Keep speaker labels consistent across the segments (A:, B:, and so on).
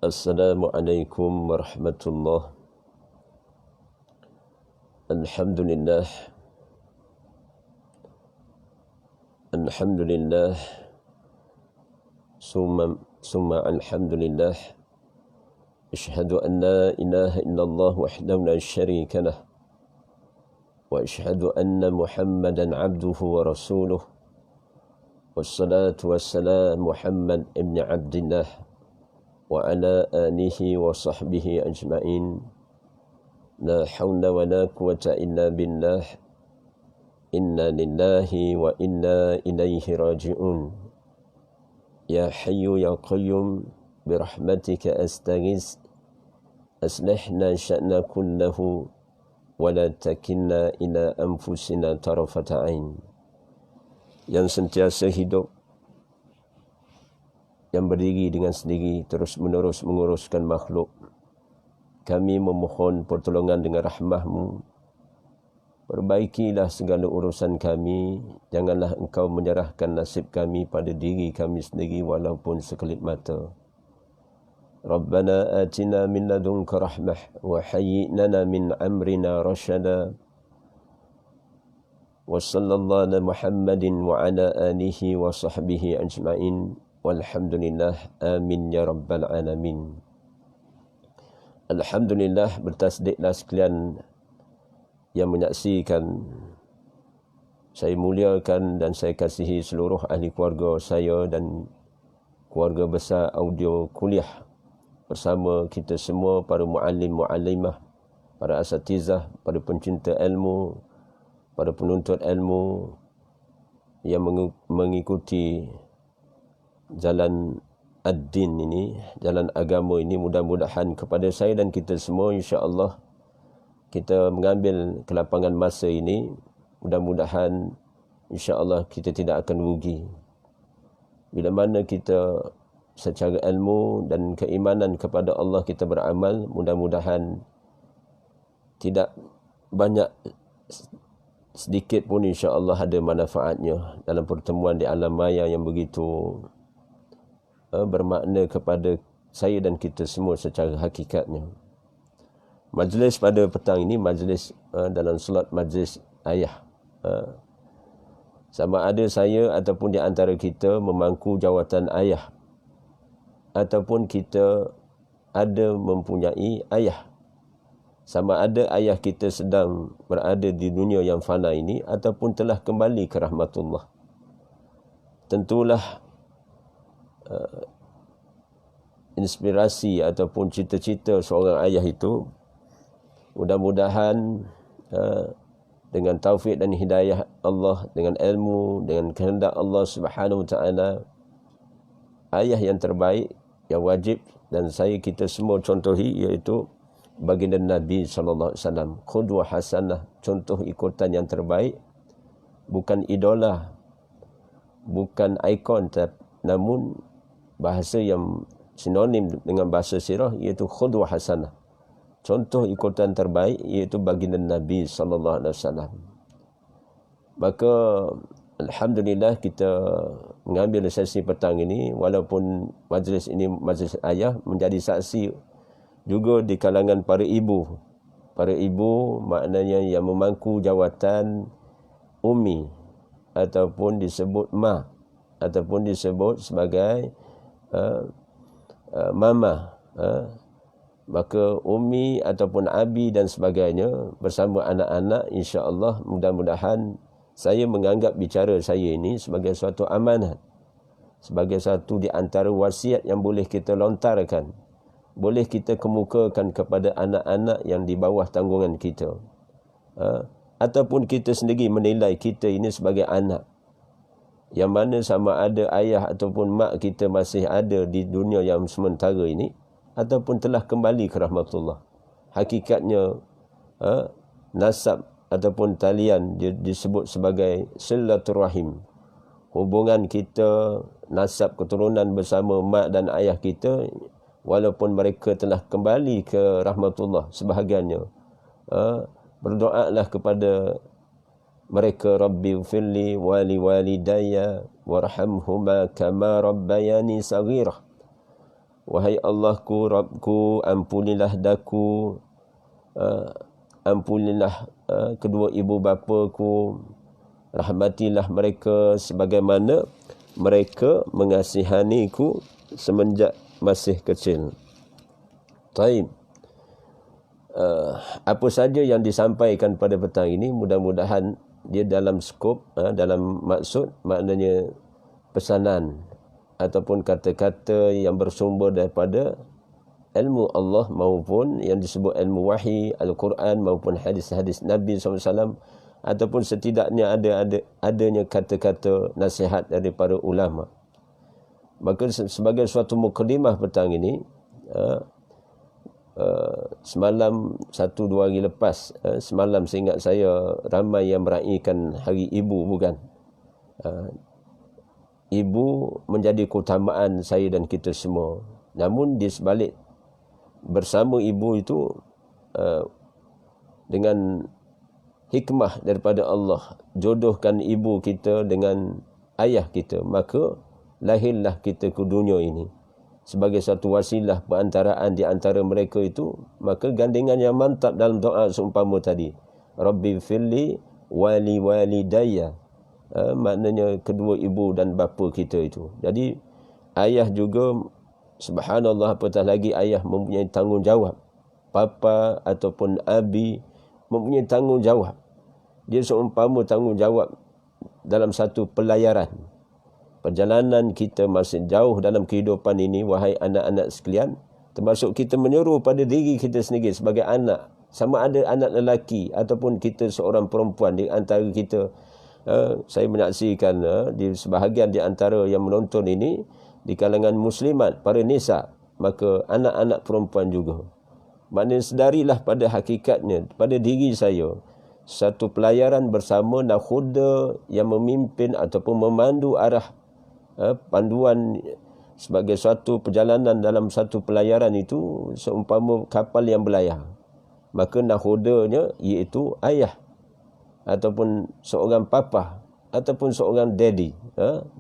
A: Assalamualaikum warahmatullahi. Alhamdulillah. Alhamdulillah. Summa alhamdulillah. Asyhadu an la ilaha illallah wahdahu la syarika lah. Wa asyhadu anna Muhammadan abduhu wa rasuluh. Wassalatu wassalamu Muhammad ibn Abdillah wa ala alihi wa sahbihi ajma'in. La hawla wa la quwata illa billah. Inna lillahi wa inna ilaihi raji'un. Ya hayyu ya qayyum birahmatika astaghis. Aslihna sya'na kullahu wa la takilna ila anfusina tarafata ain. Yang sentiasa hidup, yang berdiri dengan sendiri, terus menerus menguruskan makhluk. Kami memohon pertolongan dengan rahmah-Mu. Perbaikilah segala urusan kami. Janganlah Engkau menyerahkan nasib kami pada diri kami sendiri walaupun sekelip mata. Rabbana atina min ladunka rahmah wa hayyi lana min amrina rasyada. Wa sallallahu ala Muhammadin wa ala alihi wa sahbihi ajma'in. Walhamdulillah, amin ya rabbal alamin. Alhamdulillah, bertasdiklah sekalian yang menyaksikan. Saya muliakan dan saya kasihi seluruh ahli keluarga saya dan keluarga besar audio kuliah bersama kita semua, para muallim muallimah, para asatizah, para pencinta ilmu, para penuntut ilmu yang mengikuti jalan ad-din ini, jalan agama ini. Mudah-mudahan kepada saya dan kita semua, insya-Allah kita mengambil kelapangan masa ini. Mudah-mudahan insya-Allah kita tidak akan rugi. Bila mana kita secara ilmu dan keimanan kepada Allah kita beramal, mudah-mudahan tidak banyak, sedikit pun insya-Allah ada manfaatnya dalam pertemuan di alam maya yang begitu bermakna kepada saya dan kita semua secara hakikatnya. Majlis pada petang ini, majlis dalam slot majlis ayah. Sama ada saya ataupun di antara kita memangku jawatan ayah, ataupun kita ada mempunyai ayah. Sama ada ayah kita sedang berada di dunia yang fana ini ataupun telah kembali ke rahmatullah. Tentulah inspirasi ataupun cita-cita seorang ayah itu, mudah-mudahan dengan taufik dan hidayah Allah, dengan ilmu, dengan kehendak Allah Subhanahu Wa Taala, ayah yang terbaik, yang wajib dan kita semua contohi, iaitu baginda Nabi sallallahu alaihi wasallam. Qudwah hasanah, contoh ikutan yang terbaik, bukan idola, bukan ikon, namun bahasa yang sinonim dengan bahasa sirah, iaitu qudwah hasanah, contoh ikutan terbaik, iaitu baginda Nabi sallallahu alaihi wasallam. Maka alhamdulillah kita mengambil sesi petang ini, walaupun majlis ini majlis ayah, menjadi saksi juga di kalangan para ibu. Para ibu maknanya yang memangku jawatan umi, ataupun disebut ma, ataupun disebut sebagai mama. Maka umi ataupun abi dan sebagainya bersama anak-anak, insya-Allah mudah-mudahan saya menganggap bicara saya ini sebagai suatu amanat, sebagai satu di antara wasiat yang boleh kita lontarkan, boleh kita kemukakan kepada anak-anak yang di bawah tanggungan kita. Ataupun kita sendiri menilai kita ini sebagai anak, yang mana sama ada ayah ataupun mak kita masih ada di dunia yang sementara ini, ataupun telah kembali ke rahmatullah. Hakikatnya nasab ataupun talian disebut sebagai silaturahim. Hubungan kita, nasab keturunan bersama mak dan ayah kita, walaupun mereka telah kembali ke rahmatullah sebahagiannya, berdoalah kepada mereka, Rabbi firli wali walidayya warhamhuma kama rabbayani saghirah. Wahai Allahku, Rabbku, ampunilah daku, ampunilah kedua ibu bapaku, rahmatilah mereka sebagaimana mereka mengasihaniku semenjak masih kecil. Taib. Apa saja yang disampaikan pada petang ini, mudah-mudahan dia dalam skop, dalam maksud, maknanya pesanan ataupun kata-kata yang bersumber daripada ilmu Allah maupun yang disebut ilmu wahyi, Al-Quran maupun hadis-hadis Nabi SAW, ataupun setidaknya adanya kata-kata nasihat dari para ulama. Maka sebagai suatu mukadimah petang ini, semalam 1-2 hari lepas, semalam seingat saya ramai yang meraihkan hari ibu, bukan? Ibu menjadi keutamaan saya dan kita semua. Namun di sebalik bersama ibu itu, dengan hikmah daripada Allah, jodohkan ibu kita dengan ayah kita, maka lahirlah kita ke dunia ini sebagai satu wasilah perantaraan di antara mereka itu. Maka gandengan yang mantap dalam doa seumpama tadi, Rabbi firli wali walidayya, maknanya kedua ibu dan bapa kita itu. Jadi ayah juga, subhanallah, apatah lagi ayah mempunyai tanggungjawab. Papa ataupun abi mempunyai tanggungjawab. Dia seumpama tanggungjawab dalam satu pelayaran. Perjalanan kita masih jauh dalam kehidupan ini, wahai anak-anak sekalian, termasuk kita menyeru pada diri kita sendiri sebagai anak, sama ada anak lelaki ataupun kita seorang perempuan di antara kita. Saya menyaksikan di sebahagian di antara yang menonton ini di kalangan muslimat, para nisa, maka anak-anak perempuan juga. Maknanya sedarilah pada hakikatnya, pada diri saya, satu pelayaran bersama nakhoda yang memimpin ataupun memandu arah panduan sebagai suatu perjalanan dalam satu pelayaran itu seumpama kapal yang berlayar. Maka nakhodanya iaitu ayah ataupun seorang papa ataupun seorang daddy,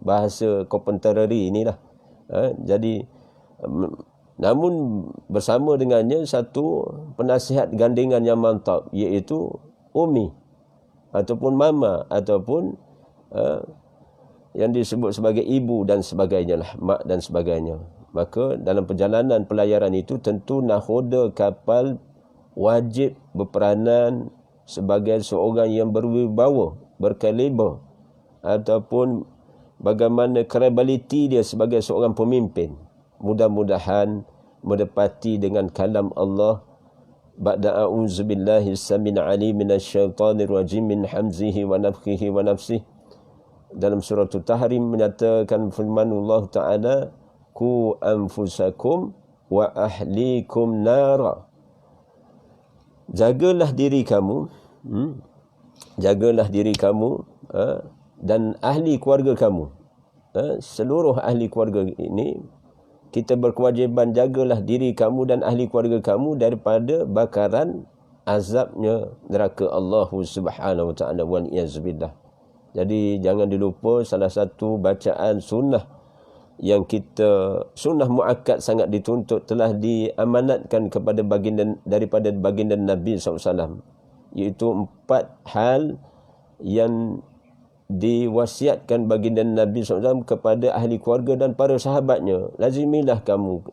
A: bahasa contemporary inilah. Jadi namun bersama dengannya satu penasihat gandengan yang mantap, iaitu umi ataupun mama ataupun yang disebut sebagai ibu dan sebagainya lah, mak dan sebagainya. Maka dalam perjalanan pelayaran itu tentu nakhoda kapal wajib berperanan sebagai seorang yang berwibawa, berkaliber, ataupun bagaimana credibility dia sebagai seorang pemimpin. Mudah-mudahan mendapati dengan kalam Allah, ba'da a'udzubillahi as-sami'il 'alim minasyaitonir rajim min hamzihi wa nafthihi wa nafsihi, dalam surah At-Tahrim menyatakan firman Allah Ta'ala, ku anfusakum wa ahlikum nara. Jagalah diri kamu, jagalah diri kamu dan ahli keluarga kamu. Seluruh ahli keluarga ini, kita berkewajiban jagalah diri kamu dan ahli keluarga kamu daripada bakaran azabnya neraka Allah Subhanahu wa ta'ala, wal iyazbillah. Jadi jangan dilupa salah satu bacaan sunnah yang kita, sunnah muakkad sangat dituntut, telah diamanatkan kepada daripada baginda Nabi SAW, iaitu 4 hal yang diwasiatkan baginda Nabi SAW kepada ahli keluarga dan para sahabatnya. Lazimilah kamu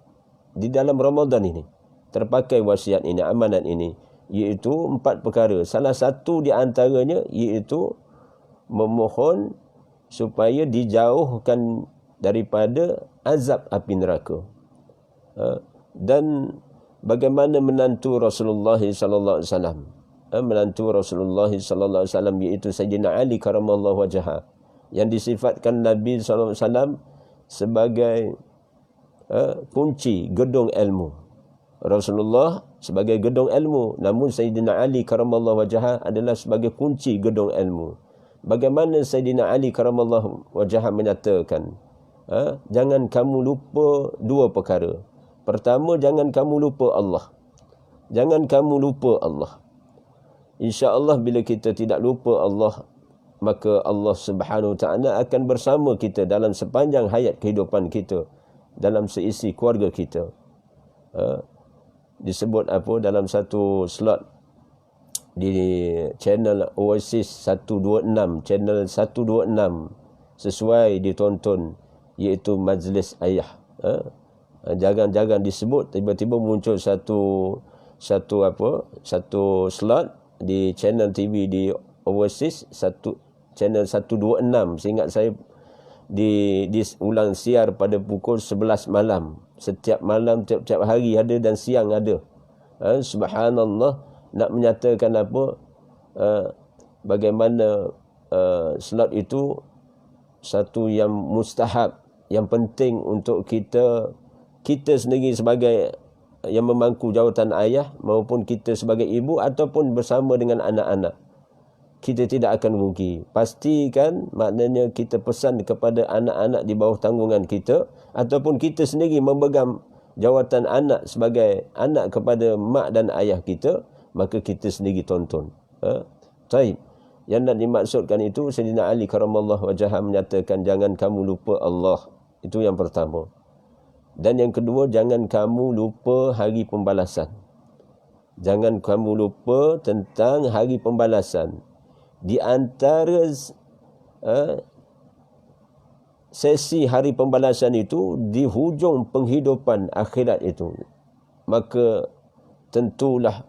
A: di dalam Ramadan ini terpakai wasiat ini, amanat ini, iaitu 4 perkara. Salah satu di antaranya iaitu memohon supaya dijauhkan daripada azab api neraka. Dan bagaimana menantu Rasulullah sallallahu alaihi wasallam, menantu Rasulullah sallallahu alaihi wasallam iaitu Sayyidina Ali karamallahu wajhah, yang disifatkan Nabi sallallahu alaihi wasallam sebagai kunci gedung ilmu. Rasulullah sebagai gedung ilmu, namun Sayyidina Ali karamallahu wajhah adalah sebagai kunci gedung ilmu. Bagaimana Sayyidina Ali karamallahu wajhah menyatakan, jangan kamu lupa 2 perkara. Pertama, jangan kamu lupa Allah. Jangan kamu lupa Allah. InsyaAllah bila kita tidak lupa Allah, maka Allah Subhanahu Wa Taala akan bersama kita dalam sepanjang hayat kehidupan kita, dalam seisi keluarga kita. Disebut apa dalam satu slot di channel Oasis 126, channel 126 sesuai ditonton, iaitu majlis ayah. Jangan disebut tiba-tiba muncul satu slot di channel TV di Oasis channel 126. Seingat saya di ulang siar pada pukul 11 malam. Setiap malam, tiap-tiap hari ada dan siang ada. Subhanallah, nak menyatakan apa, bagaimana slot itu satu yang mustahab, yang penting untuk kita sendiri sebagai yang memangku jawatan ayah maupun kita sebagai ibu ataupun bersama dengan anak-anak. Kita tidak akan rugi. Pastikan, maknanya kita pesan kepada anak-anak di bawah tanggungan kita ataupun kita sendiri memegang jawatan anak sebagai anak kepada mak dan ayah kita, maka kita sendiri tonton. Taib. Yang nak dimaksudkan itu, Sayyidina Ali karamallahu wajhah menyatakan jangan kamu lupa Allah. Itu yang pertama. Dan yang kedua, jangan kamu lupa hari pembalasan. Jangan kamu lupa tentang hari pembalasan. Di antara sesi hari pembalasan itu di hujung penghidupan akhirat itu, maka tentulah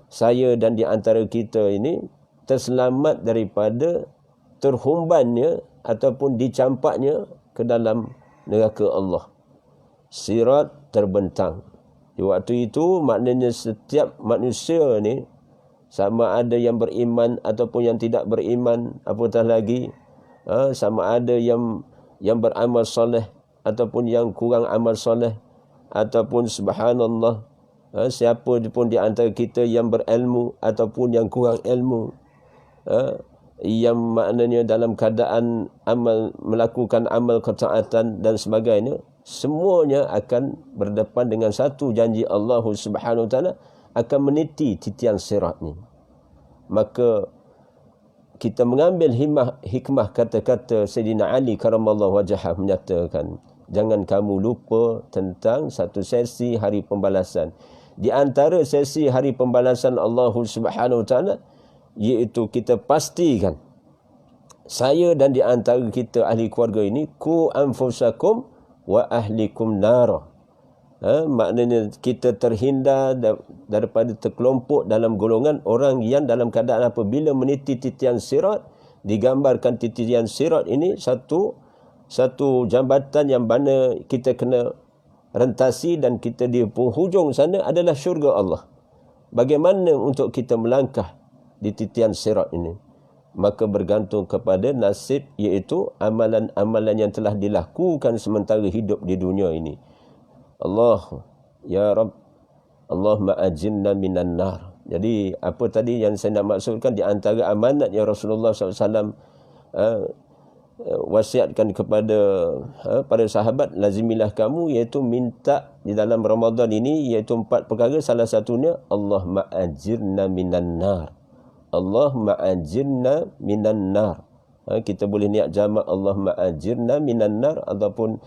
A: saya dan di antara kita ini terselamat daripada terhumbannya ataupun dicampaknya ke dalam neraka Allah. Sirat terbentang. Di waktu itu maknanya setiap manusia ni, sama ada yang beriman ataupun yang tidak beriman, apatah lagi sama ada yang beramal soleh ataupun yang kurang amal soleh, ataupun subhanallah siapa pun di antara kita yang berilmu ataupun yang kurang ilmu, yang maknanya dalam keadaan melakukan amal ketaatan dan sebagainya, semuanya akan berdepan dengan satu janji Allah Subhanahu Wa Taala, akan meniti titian sirat ni. Maka kita mengambil hikmah kata-kata Sayyidina Ali karamallahu wajhah menyatakan, jangan kamu lupa tentang satu sesi hari pembalasan. Di antara sesi hari pembalasan Allah Subhanahu Wa Taala, iaitu kita pastikan saya dan di antara kita ahli keluarga ini, ku anfusakum wa ahlikum nara. Maknanya kita terhindar daripada terkelompok dalam golongan orang yang dalam keadaan apabila meniti titian sirat, digambarkan titian sirat ini satu jambatan yang mana kita kena rentasi dan kita di penghujung sana adalah syurga Allah. Bagaimana untuk kita melangkah di titian sirat ini? Maka bergantung kepada nasib, iaitu amalan-amalan yang telah dilakukan sementara hidup di dunia ini. Allah, ya Rabb, Allahumma ajinna minan nar. Jadi apa tadi yang saya nak maksudkan, di antara amanat yang Rasulullah SAW wasiatkan kepada para sahabat, lazimilah kamu, iaitu minta di dalam Ramadan ini, iaitu 4 perkara. Salah satunya, Allahumma ajirna minan nar. Allahumma ajirna minan nar. Kita boleh niat jamak Allahumma ajirna minan nar, ataupun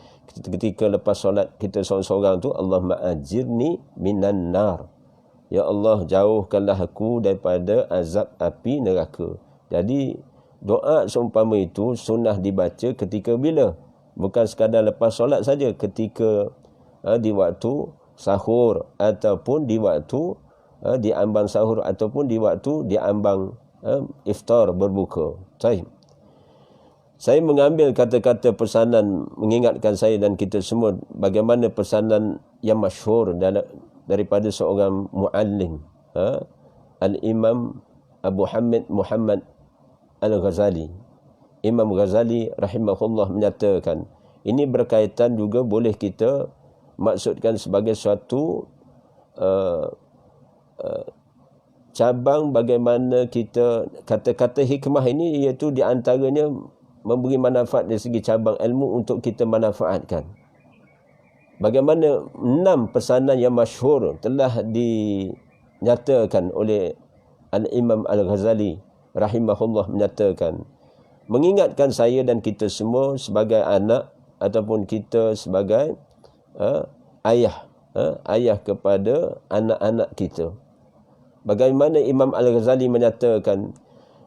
A: ketika lepas solat kita seorang-seorang tu, Allahumma ajirni minan nar. Ya Allah, jauhkanlah aku daripada azab api neraka. Jadi doa seumpama itu sunnah dibaca ketika bila? Bukan sekadar lepas solat saja, ketika di waktu sahur ataupun di waktu di ambang sahur ataupun di waktu di ambang iftar berbuka. Saya mengambil kata-kata pesanan mengingatkan saya dan kita semua bagaimana pesanan yang masyhur daripada seorang muallim, Al-Imam Abu Hamid Muhammad Al-Ghazali. Imam Ghazali rahimahullah menyatakan, ini berkaitan juga boleh kita maksudkan sebagai suatu cabang bagaimana kita, kata-kata hikmah ini iaitu di antaranya memberi manfaat dari segi cabang ilmu untuk kita manfaatkan. Bagaimana 6 pesanan yang masyhur telah dinyatakan oleh Al-Imam Al-Ghazali rahimahullah menyatakan, mengingatkan saya dan kita semua sebagai anak ataupun kita sebagai ayah, ayah kepada anak-anak kita. Bagaimana Imam Al-Ghazali menyatakan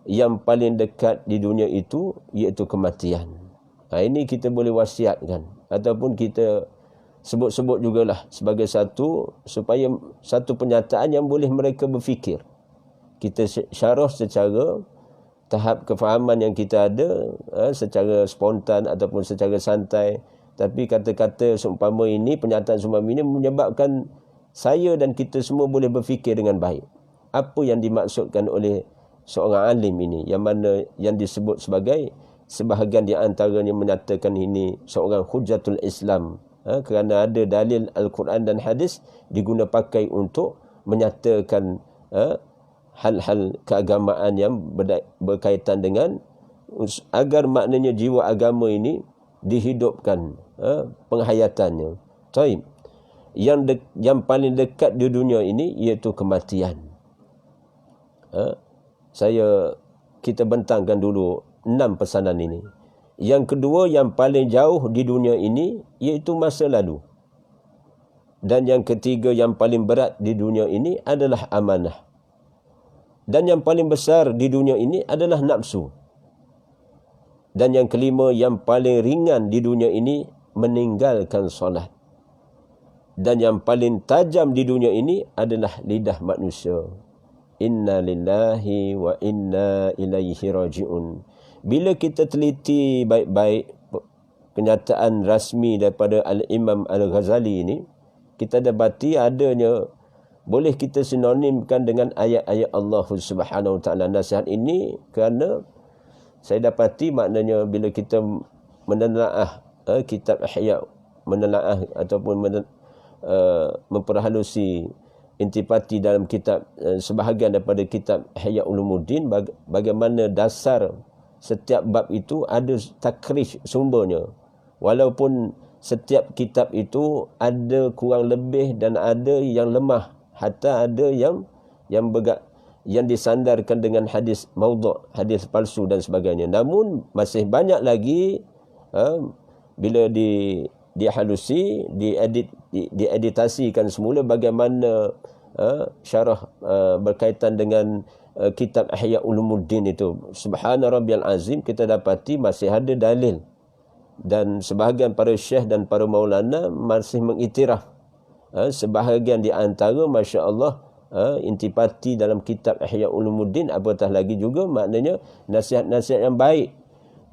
A: yang paling dekat di dunia itu iaitu kematian. Ini kita boleh wasiatkan ataupun kita sebut-sebut jugalah sebagai satu supaya satu penyataan yang boleh mereka berfikir. Kita syarah secara tahap kefahaman yang kita ada, secara spontan ataupun secara santai. Tapi kata-kata seumpama ini, penyataan seumpama ini menyebabkan saya dan kita semua boleh berfikir dengan baik. Apa yang dimaksudkan oleh seorang alim ini, yang mana yang disebut sebagai sebahagian di antaranya menyatakan ini seorang hujatul Islam, kerana ada dalil Al-Quran dan hadis diguna pakai untuk menyatakan hal-hal keagamaan yang berkaitan dengan agar maknanya jiwa agama ini dihidupkan, penghayatannya. Taib. Yang paling dekat di dunia ini iaitu kematian. Kita bentangkan dulu 6 pesanan ini. Yang kedua, yang paling jauh di dunia ini iaitu masa lalu. Dan yang ketiga, yang paling berat di dunia ini adalah amanah. Dan yang paling besar di dunia ini adalah nafsu. Dan yang kelima, yang paling ringan di dunia ini meninggalkan solat. Dan yang paling tajam di dunia ini adalah lidah manusia. Inna lillahi wa inna ilaihi raji'un. Bila kita teliti baik-baik kenyataan rasmi daripada Al-Imam Al-Ghazali ini, kita dapati adanya, boleh kita sinonimkan dengan ayat-ayat Allah Subhanahu Wa Taala. Nasihat ini kerana saya dapati maknanya bila kita menelaah kitab Ihya, menelaah ataupun memperhalusi intipati dalam kitab, sebahagian daripada kitab Ihya Ulumuddin, bagaimana dasar setiap bab itu ada takrij sumbernya. Walaupun setiap kitab itu ada kurang lebih dan ada yang lemah, hatta ada yang disandarkan dengan hadis maudhu', hadis palsu dan sebagainya. Namun masih banyak lagi bila dihalusi, dieditasikan semula bagaimana syarah berkaitan dengan kitab Ihya Ulumuddin itu. Subhana Rabbiyal Azim, kita dapati masih ada dalil. Dan sebahagian para syekh dan para maulana masih mengiktiraf sebahagian di antara, Masya Allah, intipati dalam kitab Ihya Ulumuddin, apatah lagi juga maknanya nasihat-nasihat yang baik.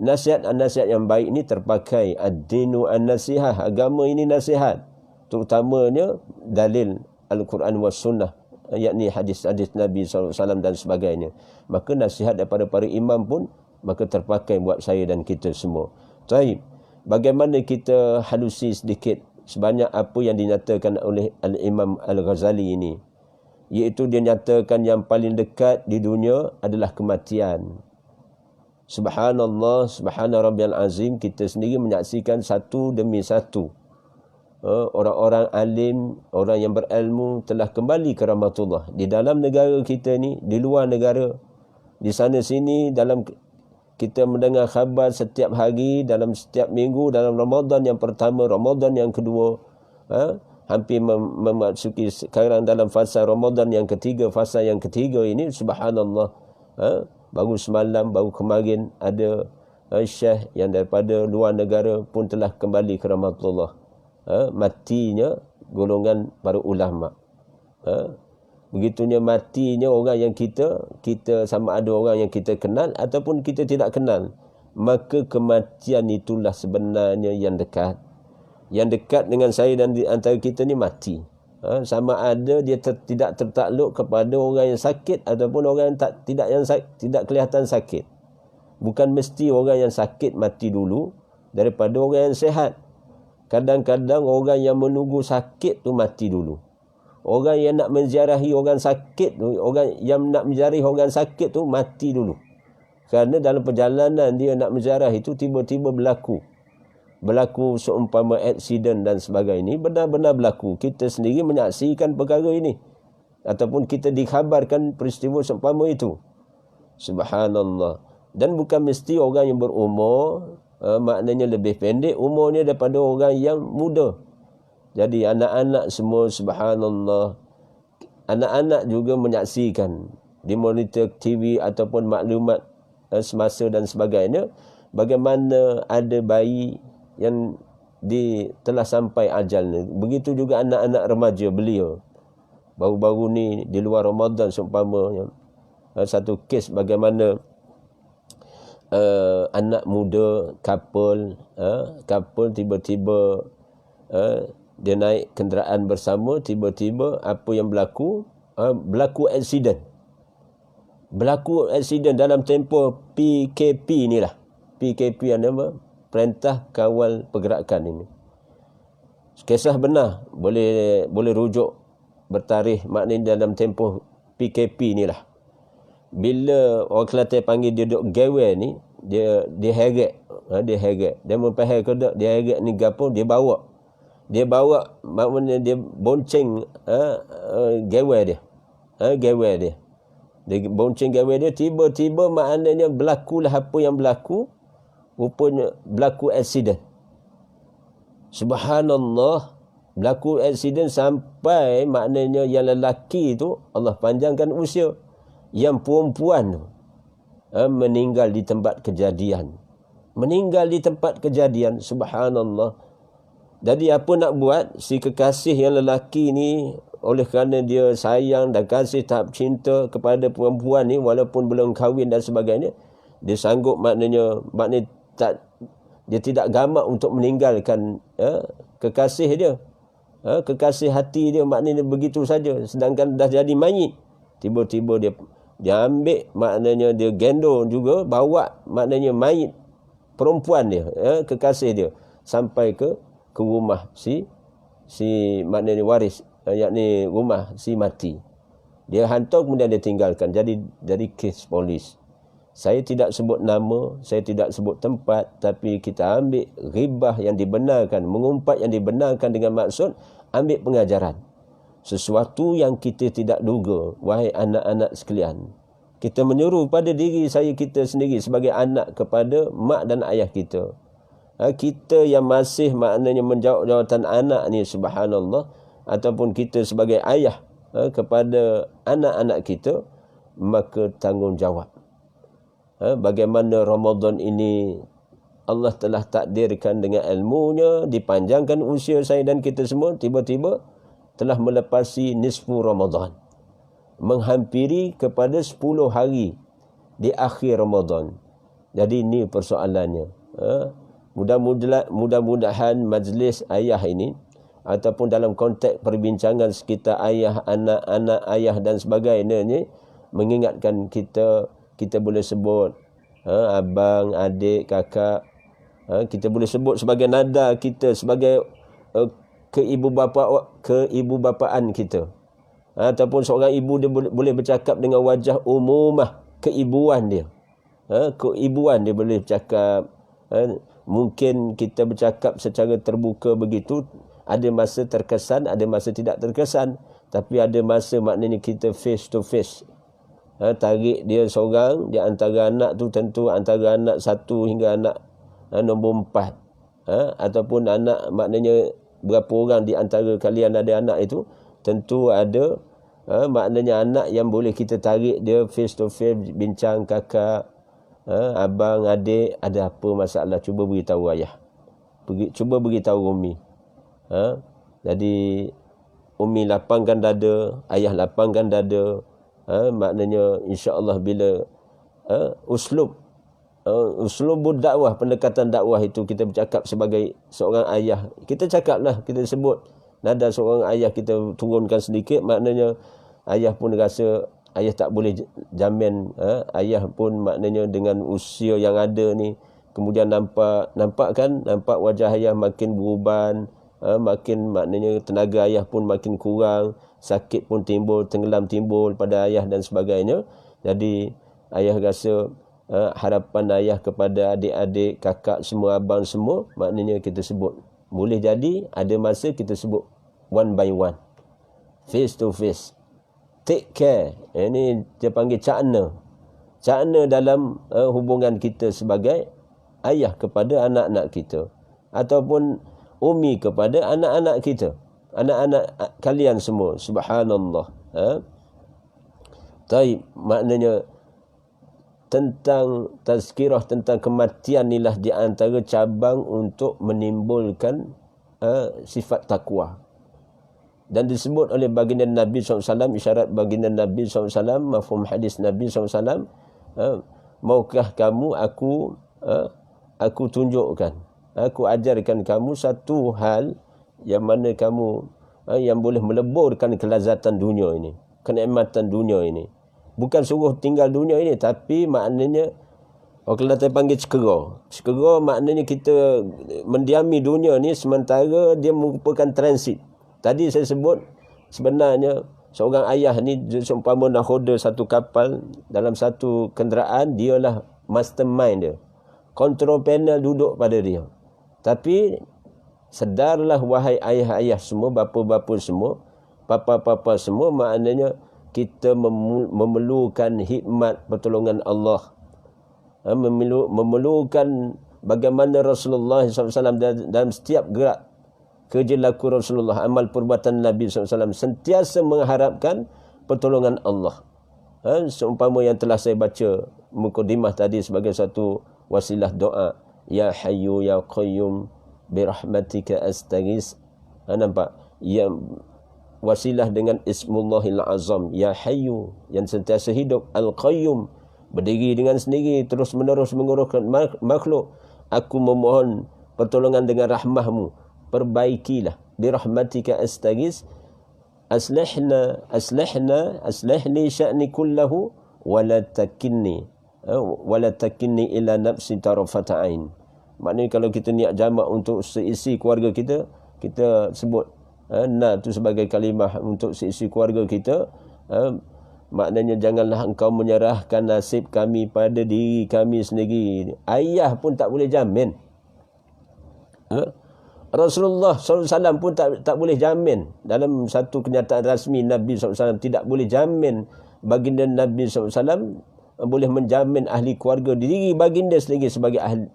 A: Nasihat-nasihat yang baik ini terpakai ad-dinu an-nasihah, agama ini nasihat, terutamanya dalil Al-Quran was sunnah, yakni hadis-hadis Nabi SAW dan sebagainya. Maka nasihat daripada para imam pun maka terpakai buat saya dan kita semua. Baik, bagaimana kita halusi sedikit sebanyak apa yang dinyatakan oleh Al-Imam Al-Ghazali ini, iaitu dia nyatakan yang paling dekat di dunia adalah kematian. Subhanallah, subhana rabbiyal azim, kita sendiri menyaksikan satu demi satu orang-orang alim, orang yang berilmu telah kembali ke rahmatullah di dalam negara kita ni, di luar negara, di sana sini. Dalam kita mendengar khabar setiap hari, dalam setiap minggu, dalam Ramadan yang pertama, Ramadan yang kedua, hampir memasuki sekarang dalam fasa Ramadan yang ketiga, fasa yang ketiga ini. Subhanallah, baru semalam, baru kemarin ada syekh yang daripada luar negara pun telah kembali ke rahmatullah. Matinya golongan para ulama. Begitunya matinya orang yang kita sama ada orang yang kita kenal ataupun kita tidak kenal. Maka kematian itulah sebenarnya yang dekat. Yang dekat dengan saya dan di antara kita ni mati. Sama ada dia tidak tertakluk kepada orang yang sakit ataupun orang yang tidak kelihatan sakit. Bukan mesti orang yang sakit mati dulu daripada orang yang sihat. Kadang-kadang orang yang menunggu sakit tu mati dulu. Orang yang nak menziarahi orang sakit tu, orang yang nak menziarahi orang sakit tu mati dulu. Kerana dalam perjalanan dia nak menziarah itu tiba-tiba berlaku seumpama aksiden dan sebagainya. Ini benar-benar berlaku. Kita sendiri menyaksikan perkara ini ataupun kita dikhabarkan peristiwa seumpama itu. Subhanallah. Dan bukan mesti orang yang berumur maknanya lebih pendek umurnya daripada orang yang muda. Jadi anak-anak semua, subhanallah, anak-anak juga menyaksikan di monitor TV ataupun maklumat semasa dan sebagainya, bagaimana ada bayi yang telah sampai ajalnya. Begitu juga anak-anak remaja belia. Baru-baru ni di luar Ramadan seumpamanya, satu kes bagaimana anak muda couple tiba-tiba dia naik kenderaan bersama, tiba-tiba apa yang berlaku? Berlaku aksiden. Berlaku aksiden dalam tempoh PKP ni lah. PKP yang nama? Perintah Kawal Pergerakan ini. Kisah benar, boleh rujuk bertarikh, maknanya dalam tempoh PKP ni lah. Bila orang Kelantan panggil dia duk gawe ni, dia heret. Dia heret. Dia mempahal ke tak, dia heret ni gapo, dia bawa maknanya dia bonceng gawe dia. Gawe dia. Dia bonceng gawe dia, tiba-tiba maknanya berlakulah apa yang berlaku. Rupanya berlaku aksiden. Subhanallah, berlaku aksiden sampai maknanya yang lelaki tu Allah panjangkan usia. Yang perempuan tu meninggal di tempat kejadian. Meninggal di tempat kejadian, subhanallah. Jadi apa nak buat, si kekasih yang lelaki ni, oleh kerana dia sayang dan kasih tahap cinta kepada perempuan ni, walaupun belum kahwin dan sebagainya, dia sanggup maknanya dia tidak gamak untuk meninggalkan kekasih dia. Kekasih hati dia maknanya begitu saja, sedangkan dah jadi mayit. Tiba-tiba dia ambil, maknanya dia gendong juga, bawa maknanya mayit perempuan dia, kekasih dia, sampai ke rumah si maknanya waris, yakni rumah si mati. Dia hantar, kemudian dia tinggalkan. Jadi dari kes polis. Saya tidak sebut nama, saya tidak sebut tempat, tapi kita ambil ghibah yang dibenarkan, mengumpat yang dibenarkan dengan maksud ambil pengajaran. Sesuatu yang kita tidak duga, wahai anak-anak sekalian. Kita menyuruh pada diri kita sendiri sebagai anak kepada mak dan ayah kita. Kita yang masih maknanya menjawab jawatan anak ni, subhanallah, ataupun kita sebagai ayah kepada anak-anak kita, maka tanggungjawab. Bagaimana Ramadan ini Allah telah takdirkan dengan ilmunya, dipanjangkan usia saya dan kita semua, tiba-tiba telah melepasi nisfu Ramadan, menghampiri kepada 10 hari di akhir Ramadan. Jadi ini persoalannya. Mudah-mudahan majlis ayah ini, ataupun dalam konteks perbincangan sekitar ayah, anak-anak ayah dan sebagainya ni, mengingatkan kita boleh sebut abang, adik, kakak. Kita boleh sebut sebagai nada kita, sebagai keibubapaan kita. Ataupun seorang ibu dia boleh bercakap dengan wajah umumah keibuan dia. Keibuan dia boleh bercakap. Mungkin kita bercakap secara terbuka begitu, ada masa terkesan, ada masa tidak terkesan. Tapi ada masa maknanya kita face to face. Tarik dia seorang, di antara anak tu tentu antara anak 1 hingga anak nombor 4. Ataupun anak maknanya berapa orang di antara kalian ada anak itu, tentu ada maknanya anak yang boleh kita tarik dia face to face, bincang, kakak, abang, adik, ada apa masalah, cuba beritahu ayah, cuba beritahu Umi. Jadi Umi lapangkan dada, ayah lapangkan dada. Maknanya insya-Allah bila uslub dakwah, pendekatan dakwah itu kita bercakap sebagai seorang ayah, kita cakaplah, kita sebut nada seorang ayah, kita turunkan sedikit, maknanya ayah pun rasa ayah tak boleh jamin. Ayah pun maknanya dengan usia yang ada ni, kemudian nampak wajah ayah makin beruban, makin maknanya tenaga ayah pun makin kurang, sakit pun timbul, tenggelam timbul pada ayah dan sebagainya. Jadi ayah rasa harapan ayah kepada adik-adik, kakak semua, abang semua, maknanya kita sebut. Boleh jadi ada masa kita sebut one by one, face to face. Take care. Ini dia panggil cakna. Cara dalam hubungan kita sebagai ayah kepada anak-anak kita, ataupun umi kepada anak-anak kita, anak-anak kalian semua. Subhanallah. Taib, maknanya tentang tazkirah tentang kematian inilah di antara cabang untuk menimbulkan sifat takwa. Dan disebut oleh baginda Nabi SAW, isyarat baginda Nabi SAW, mafhum hadis Nabi SAW, maukah kamu aku tunjukkan, aku ajarkan kamu satu hal yang mana kamu yang boleh meleburkan kelazatan dunia ini, kenikmatan dunia ini. Bukan suruh tinggal dunia ini, tapi maknanya orang Kelantan panggil cekera. Cekera maknanya kita mendiami dunia ni sementara dia merupakan transit. Tadi saya sebut sebenarnya seorang ayah ni seumpama nakhoda satu kapal dalam satu kenderaan, dialah mastermind dia. Control panel duduk pada dia. Tapi sedarlah wahai ayah-ayah semua, bapa-bapa semua, papa-papa semua, maknanya kita memerlukan hikmat pertolongan Allah. Memerlukan bagaimana Rasulullah SAW dalam setiap gerak kerja laku Rasulullah, amal perbuatan Nabi SAW, sentiasa mengharapkan pertolongan Allah. Seumpama yang telah saya baca mukadimah tadi sebagai satu wasilah doa, ya hayyu ya qayyum birahmatika astaghis. Nampak? Ya, wasilah dengan ismullahil azam, ya hayyu, yang sentiasa hidup, al qayyum, berdiri dengan sendiri terus menerus menguruskan makhluk. Aku memohon pertolongan dengan rahmahmu, perbaikilah, birahmatika astaghis, aslih li sya'ni kullahu wala takinni ila nafsi tarafata ain. Maknanya kalau kita niat jamak untuk seisi keluarga kita, kita sebut tu sebagai kalimah untuk seisi keluarga kita. Maknanya janganlah engkau menyerahkan nasib kami pada diri kami sendiri. Ayah pun tak boleh jamin. Rasulullah SAW pun tak boleh jamin. Dalam satu kenyataan rasmi, Nabi SAW tidak boleh jamin. Baginda Nabi SAW boleh menjamin ahli keluarga diri baginda sendiri sebagai ahli,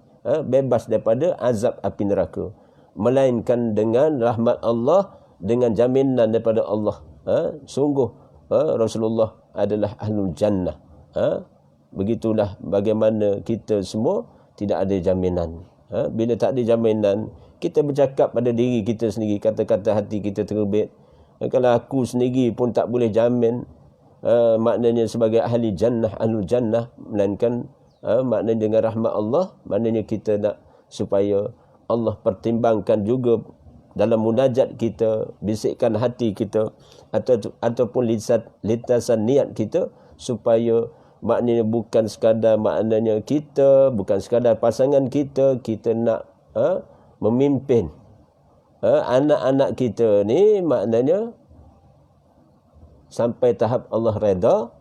A: bebas daripada azab api neraka, melainkan dengan rahmat Allah, dengan jaminan daripada Allah. Sungguh Rasulullah adalah ahlul jannah. Begitulah bagaimana kita semua tidak ada jaminan. Bila tak ada jaminan, kita bercakap pada diri kita sendiri, kata-kata hati kita terbit. Kalau aku sendiri pun tak boleh jamin maknanya sebagai ahli jannah, ahlul jannah, melainkan maknanya dengan rahmat Allah. Maknanya kita nak supaya Allah pertimbangkan juga dalam munajat kita, bisikkan hati kita, ataupun lintasan niat kita, supaya maknanya bukan sekadar maknanya kita, bukan sekadar pasangan kita, kita nak memimpin anak-anak kita ni, maknanya sampai tahap Allah redha,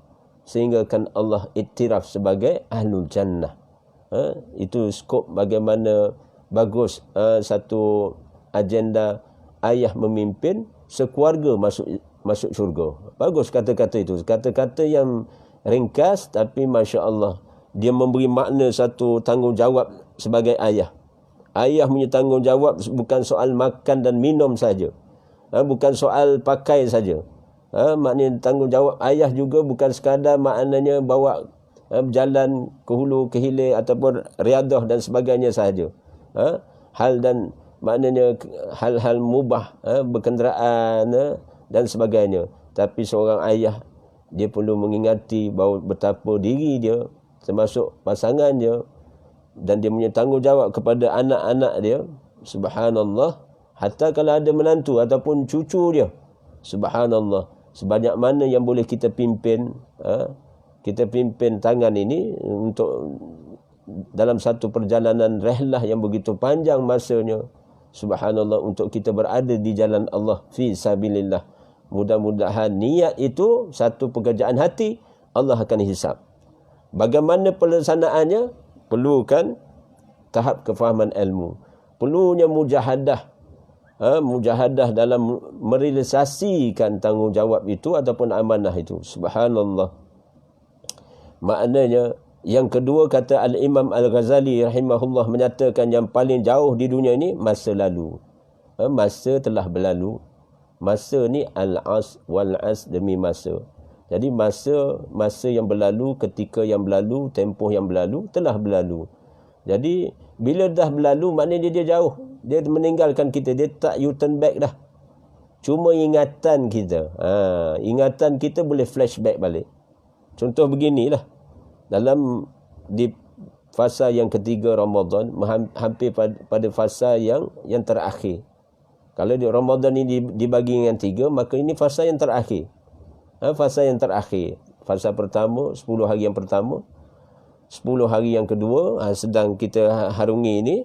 A: sehingga kan Allah iktiraf sebagai ahlul jannah. Itu skop bagaimana bagus satu agenda ayah memimpin sekeluarga masuk syurga. Bagus kata-kata itu, kata-kata yang ringkas, tapi Masya Allah, dia memberi makna satu tanggungjawab sebagai ayah. Ayah punya tanggungjawab bukan soal makan dan minum saja, bukan soal pakai saja. Maknanya tanggungjawab ayah juga bukan sekadar maknanya bawa berjalan ke hulu ke hilir ataupun riadah dan sebagainya sahaja. Maknanya hal-hal mubah, berkenderaan dan sebagainya. Tapi seorang ayah, dia perlu mengingati bahawa betapa diri dia, termasuk pasangan dia, dan dia punya tanggungjawab kepada anak-anak dia. Subhanallah, hatta kalau ada menantu ataupun cucu dia, subhanallah, sebanyak mana yang boleh kita pimpin, kita pimpin tangan ini untuk dalam satu perjalanan rehlah yang begitu panjang masanya, subhanallah, untuk kita berada di jalan Allah fi sabilillah. Mudah-mudahan niat itu satu pekerjaan hati, Allah akan hisap. Bagaimana pelaksanaannya? Perlukan tahap kefahaman ilmu, perlunya mujahadah, mujahadah dalam merealisasikan tanggungjawab itu ataupun amanah itu. Subhanallah. Maknanya yang kedua, kata Al-Imam Al-Ghazali rahimahullah, menyatakan yang paling jauh di dunia ini masa lalu. Masa telah berlalu. Masa ni al-as wal-as, demi masa. Jadi masa yang berlalu, ketika yang berlalu, tempoh yang berlalu telah berlalu. Jadi bila dah berlalu, maknanya dia jauh. Dia meninggalkan kita, dia tak U-turn back dah. Cuma ingatan kita. Ingatan kita boleh flashback balik. Contoh beginilah. Dalam di fasa yang ketiga Ramadan, hampir pada fasa yang terakhir. Kalau di Ramadan ini dibagi dengan 3, maka ini fasa yang terakhir. Fasa yang terakhir. Fasa pertama, 10 hari yang pertama. 10 hari yang kedua sedang kita harungi ini.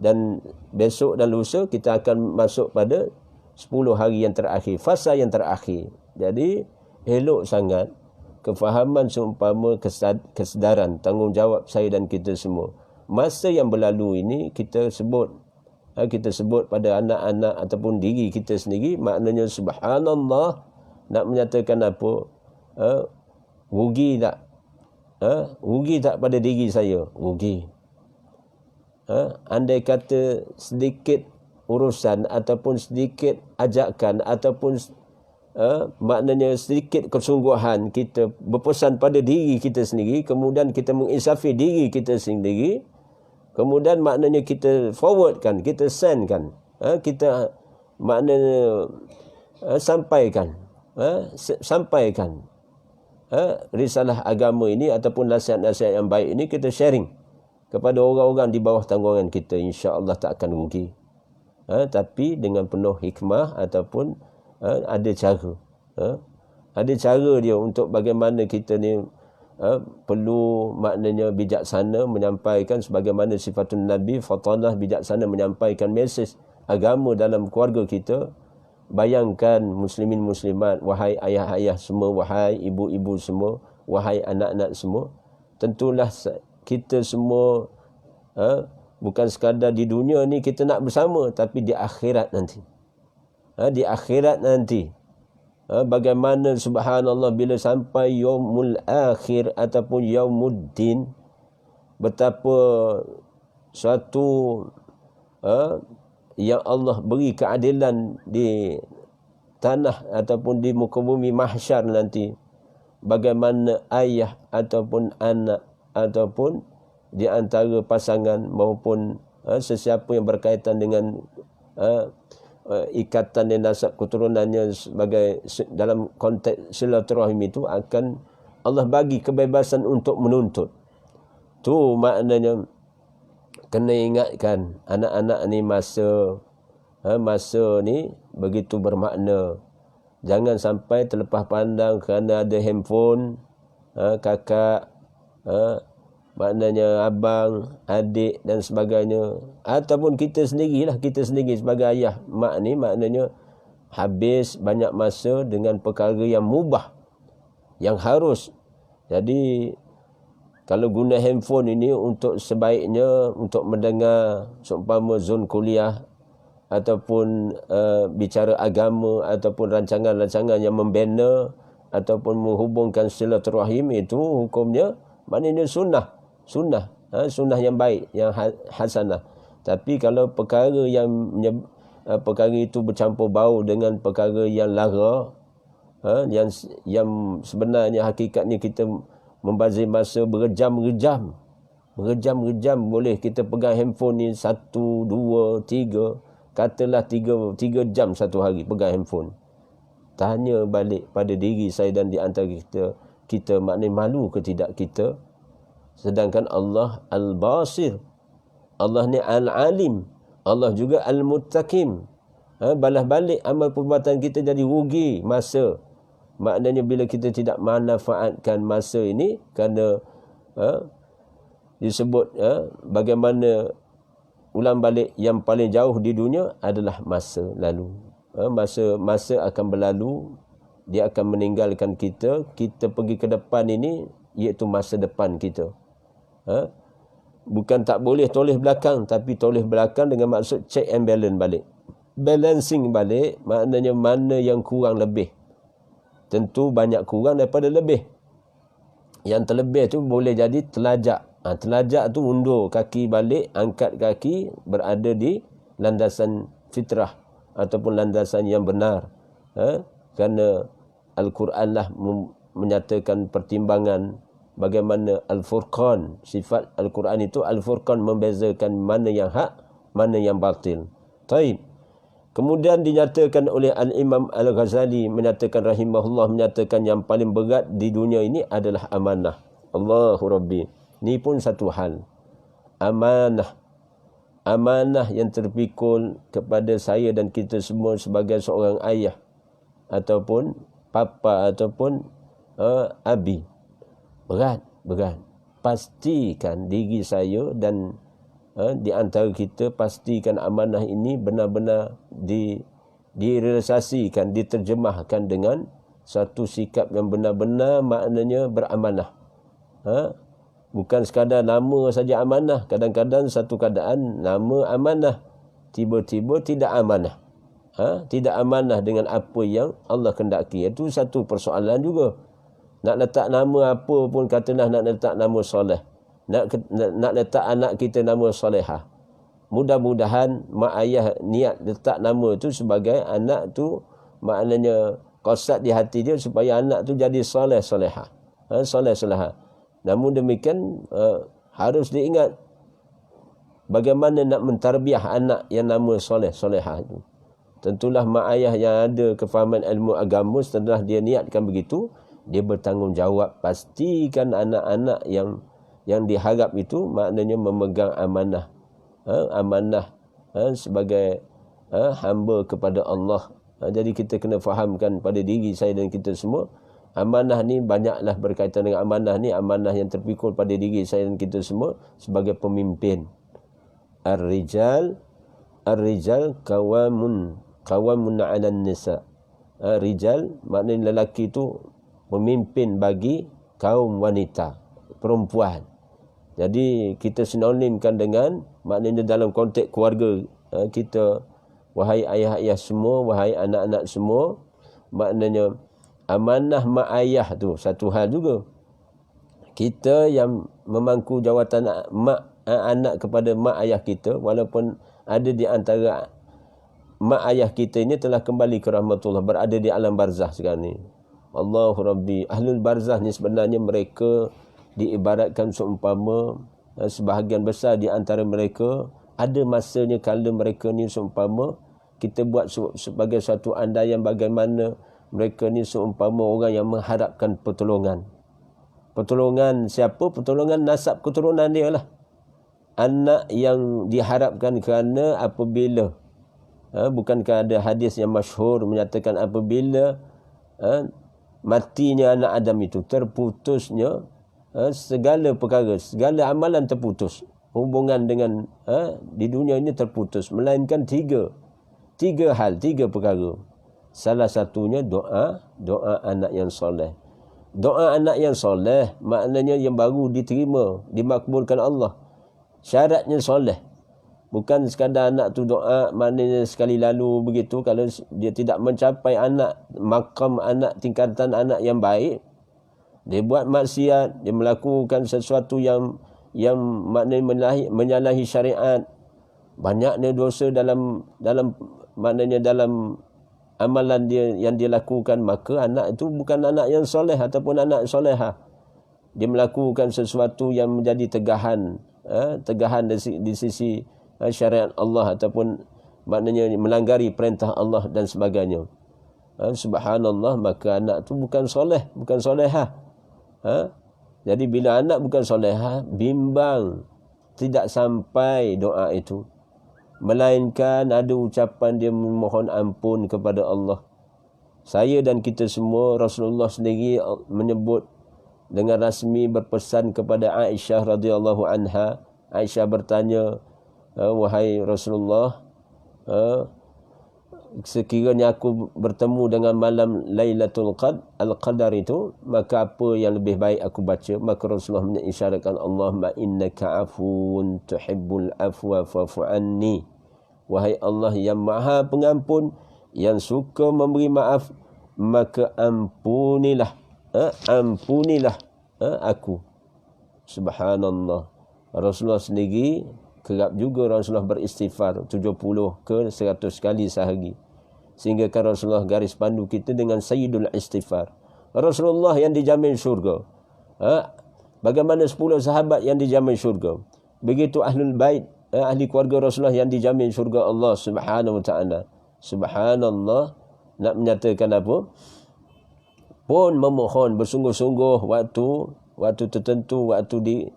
A: Dan besok dan lusa kita akan masuk pada 10 hari yang terakhir. Fasa yang terakhir. Jadi elok sangat kefahaman seumpama kesedaran, tanggungjawab saya dan kita semua. Masa yang berlalu ini kita sebut pada anak-anak ataupun diri kita sendiri, maknanya subhanallah, nak menyatakan apa? Rugi tak? Rugi tak pada diri saya? Rugi. Andai kata sedikit urusan ataupun sedikit ajakan ataupun maknanya sedikit kesungguhan kita berpesan pada diri kita sendiri, kemudian kita menginsafi diri kita sendiri, kemudian maknanya kita forwardkan, kita sendkan, kita maknanya sampaikan risalah agama ini ataupun nasihat-nasihat yang baik ini, kita sharing kepada orang-orang di bawah tanggungan kita, insya-Allah tak akan rugi. Tapi dengan penuh hikmah ataupun ada cara. Ada cara dia untuk bagaimana kita ni perlu maknanya bijaksana menyampaikan sebagaimana sifatun Nabi, fatanah bijaksana menyampaikan mesej agama dalam keluarga kita. Bayangkan muslimin muslimat, wahai ayah-ayah semua, wahai ibu-ibu semua, wahai anak-anak semua, tentulah kita semua bukan sekadar di dunia ni kita nak bersama, tapi di akhirat nanti. Di akhirat nanti. Bagaimana subhanallah bila sampai yaumul akhir ataupun yaumuddin, betapa suatu yang Allah beri keadilan di tanah ataupun di muka bumi mahsyar nanti. Bagaimana ayah ataupun anak ataupun di antara pasangan maupun sesiapa yang berkaitan dengan ikatan dan nasab keturunannya sebagai dalam konteks silaturahim itu, akan Allah bagi kebebasan untuk menuntut. Tu maknanya kena ingatkan anak-anak ni masa ni begitu bermakna. Jangan sampai terlepas pandang kerana ada handphone, kakak, maknanya abang, adik dan sebagainya, ataupun kita sendiri sebagai ayah, mak ni maknanya habis banyak masa dengan perkara yang mubah, yang harus. Jadi kalau guna handphone ini untuk sebaiknya untuk mendengar seumpama zon kuliah ataupun bicara agama ataupun rancangan-rancangan yang membina ataupun menghubungkan silaturahim, itu hukumnya maknanya sunnah yang baik, yang hasanah. Tapi kalau perkara perkara itu bercampur bau dengan perkara yang lara, yang sebenarnya hakikatnya kita membazir masa berjam-jam, boleh kita pegang handphone ni 1, 2, 3, katalah 3 jam satu hari pegang handphone. Tanya balik pada diri saya dan di antara kita maknanya malu ke tidak kita? Sedangkan Allah Al-Basir, Allah ni Al-Alim, Allah juga Al-Muttaqim. Balas balik amal perbuatan kita jadi rugi masa. Maknanya bila kita tidak manfaatkan masa ini, kerana disebut bagaimana ulang balik yang paling jauh di dunia adalah masa lalu. Masa akan berlalu, dia akan meninggalkan kita. Kita pergi ke depan ini, iaitu masa depan kita. Bukan tak boleh toleh belakang, tapi toleh belakang dengan maksud check and balance balik. Balancing balik, maknanya mana yang kurang lebih. Tentu banyak kurang daripada lebih. Yang terlebih tu boleh jadi telajak. Telajak tu undur kaki balik, angkat kaki berada di landasan fitrah ataupun landasan yang benar. Kerana Al-Quran lah menyatakan pertimbangan bagaimana Al-Furqan. Sifat Al-Quran itu Al-Furqan, membezakan mana yang hak, mana yang batil. Taib. Kemudian dinyatakan oleh Al-Imam Al-Ghazali, menyatakan rahimahullah, menyatakan yang paling berat di dunia ini adalah amanah. Allahu Rabbi. Ini pun satu hal. Amanah. Amanah yang terpikul kepada saya dan kita semua sebagai seorang ayah ataupun papa ataupun abi. Berat. Pastikan diri saya dan di antara kita, pastikan amanah ini benar-benar direalisasikan, diterjemahkan dengan satu sikap yang benar-benar maknanya beramanah. Bukan sekadar nama saja amanah. Kadang-kadang satu keadaan nama amanah, tiba-tiba tidak amanah. Tidak amanah dengan apa yang Allah kendaki. Itu satu persoalan juga. Nak letak nama apa pun, katalah nak letak nama soleh. Nak letak anak kita nama solehah. Mudah-mudahan mak ayah niat letak nama tu sebagai anak tu, maknanya qasad di hati dia supaya anak tu jadi soleh solehah. Soleh solehah. Namun demikian harus diingat bagaimana nak mentarbiah anak yang nama soleh solehah itu. Tentulah mak ayah yang ada kefahaman ilmu agama, setelah dia niatkan begitu, dia bertanggungjawab pastikan anak-anak yang diharap itu maknanya memegang amanah. Amanah sebagai hamba kepada Allah. Jadi kita kena fahamkan pada diri saya dan kita semua, amanah ni banyaklah berkaitan dengan amanah ni, amanah yang terpikul pada diri saya dan kita semua sebagai pemimpin. Ar-rijal qawamun 'alan nisa. Rijal maknanya lelaki itu pemimpin bagi kaum wanita, perempuan. Jadi kita sinonimkan dengan maknanya dalam konteks keluarga kita, wahai ayah-ayah semua, wahai anak-anak semua, maknanya amanah mak ayah tu satu hal juga. Kita yang memangku jawatan anak kepada mak ayah kita, walaupun ada di antara mak ayah kita ini telah kembali ke rahmatullah, berada di alam barzah sekarang ni. Allahu Rabbi. Ahlul barzah ni sebenarnya mereka diibaratkan seumpama sebahagian besar di antara mereka ada masanya kala mereka ni seumpama kita buat sebagai satu andaian bagaimana mereka ni seumpama orang yang mengharapkan pertolongan. Pertolongan siapa? Pertolongan nasab keturunan dia lah. Anak yang diharapkan kerana apabila bukankah ada hadis yang masyhur menyatakan apabila matinya anak Adam itu, terputusnya segala perkara, segala amalan terputus. Hubungan dengan di dunia ini terputus. Melainkan tiga hal, tiga perkara. Salah satunya doa anak yang soleh. Doa anak yang soleh maknanya yang baru diterima, dimakbulkan Allah. Syaratnya soleh. Bukan sekadar anak tu doa maknanya sekali lalu begitu. Kalau dia tidak mencapai makam anak, tingkatan anak yang baik, dia buat maksiat, dia melakukan sesuatu yang maknanya menyalahi syariat. Banyaknya dosa dalam maknanya dalam amalan dia yang dia lakukan, maka anak itu bukan anak yang soleh ataupun anak solehah. Dia melakukan sesuatu yang menjadi tegahan di sisi syariat Allah ataupun maknanya melanggari perintah Allah dan sebagainya. Subhanallah, maka anak tu bukan soleh, bukan solehah. Jadi bila anak bukan solehah, bimbang tidak sampai doa itu, melainkan ada ucapan dia memohon ampun kepada Allah. Saya dan kita semua, Rasulullah sendiri menyebut dengan rasmi berpesan kepada Aisyah radhiyallahu anha. Aisyah bertanya, wahai Rasulullah, sekiranya aku bertemu dengan malam Lailatul Qadar itu, maka apa yang lebih baik aku baca? Maka Rasulullah mengisyaratkan, Allahumma innaka afuun tuhibbul afwa fa'fu anni. Wahai Allah yang maha pengampun, yang suka memberi maaf, maka ampunilah aku. Subhanallah. Rasulullah sendiri kerap juga Rasulullah beristighfar 70 ke 100 kali sehari. Sehingga kan Rasulullah garis pandu kita dengan sayyidul istighfar. Rasulullah yang dijamin syurga. Bagaimana 10 sahabat yang dijamin syurga. Begitu ahlul bait, ahli keluarga Rasulullah yang dijamin syurga Allah Subhanahu wa taala. Subhanallah, nak menyatakan apa? Pun memohon bersungguh-sungguh waktu tertentu, waktu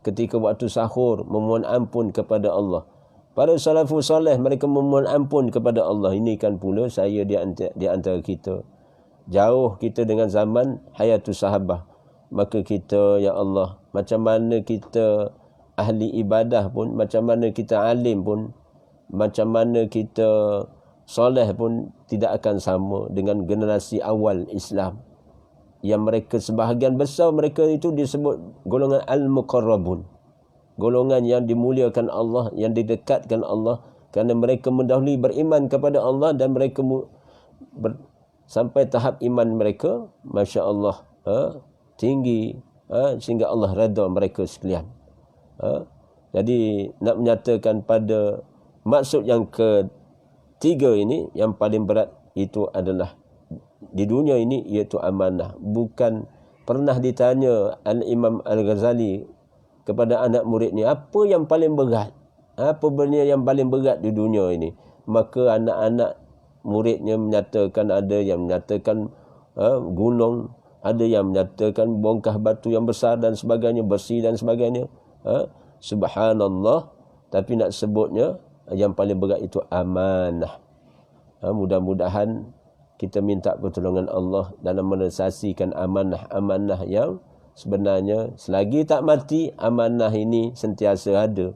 A: ketika waktu sahur, memohon ampun kepada Allah. Para salafus soleh mereka memohon ampun kepada Allah. Ini kan pula saya di antara kita. Jauh kita dengan zaman hayatus sahabah. Maka kita, ya Allah, macam mana kita ahli ibadah pun, macam mana kita alim pun, macam mana kita soleh pun tidak akan sama dengan generasi awal Islam. Yang mereka sebahagian besar mereka itu disebut golongan al-muqarrabun. Golongan yang dimuliakan Allah, yang didekatkan Allah. Kerana mereka mendahului beriman kepada Allah dan mereka sampai tahap iman mereka, Masya Allah, tinggi, sehingga Allah redha mereka sekalian. Jadi nak menyatakan pada maksud yang ketiga ini, yang paling berat itu adalah di dunia ini, iaitu amanah. Bukan pernah ditanya Al-Imam Al-Ghazali kepada anak muridnya, apa yang paling berat? Apa benda yang paling berat di dunia ini? Maka anak-anak muridnya menyatakan, ada yang menyatakan gunung, ada yang menyatakan bongkah batu yang besar dan sebagainya, besi dan sebagainya. Subhanallah. Tapi nak sebutnya, yang paling berat itu amanah. Mudah-mudahan kita minta pertolongan Allah dalam merealisasikan amanah-amanah yang sebenarnya selagi tak mati, amanah ini sentiasa ada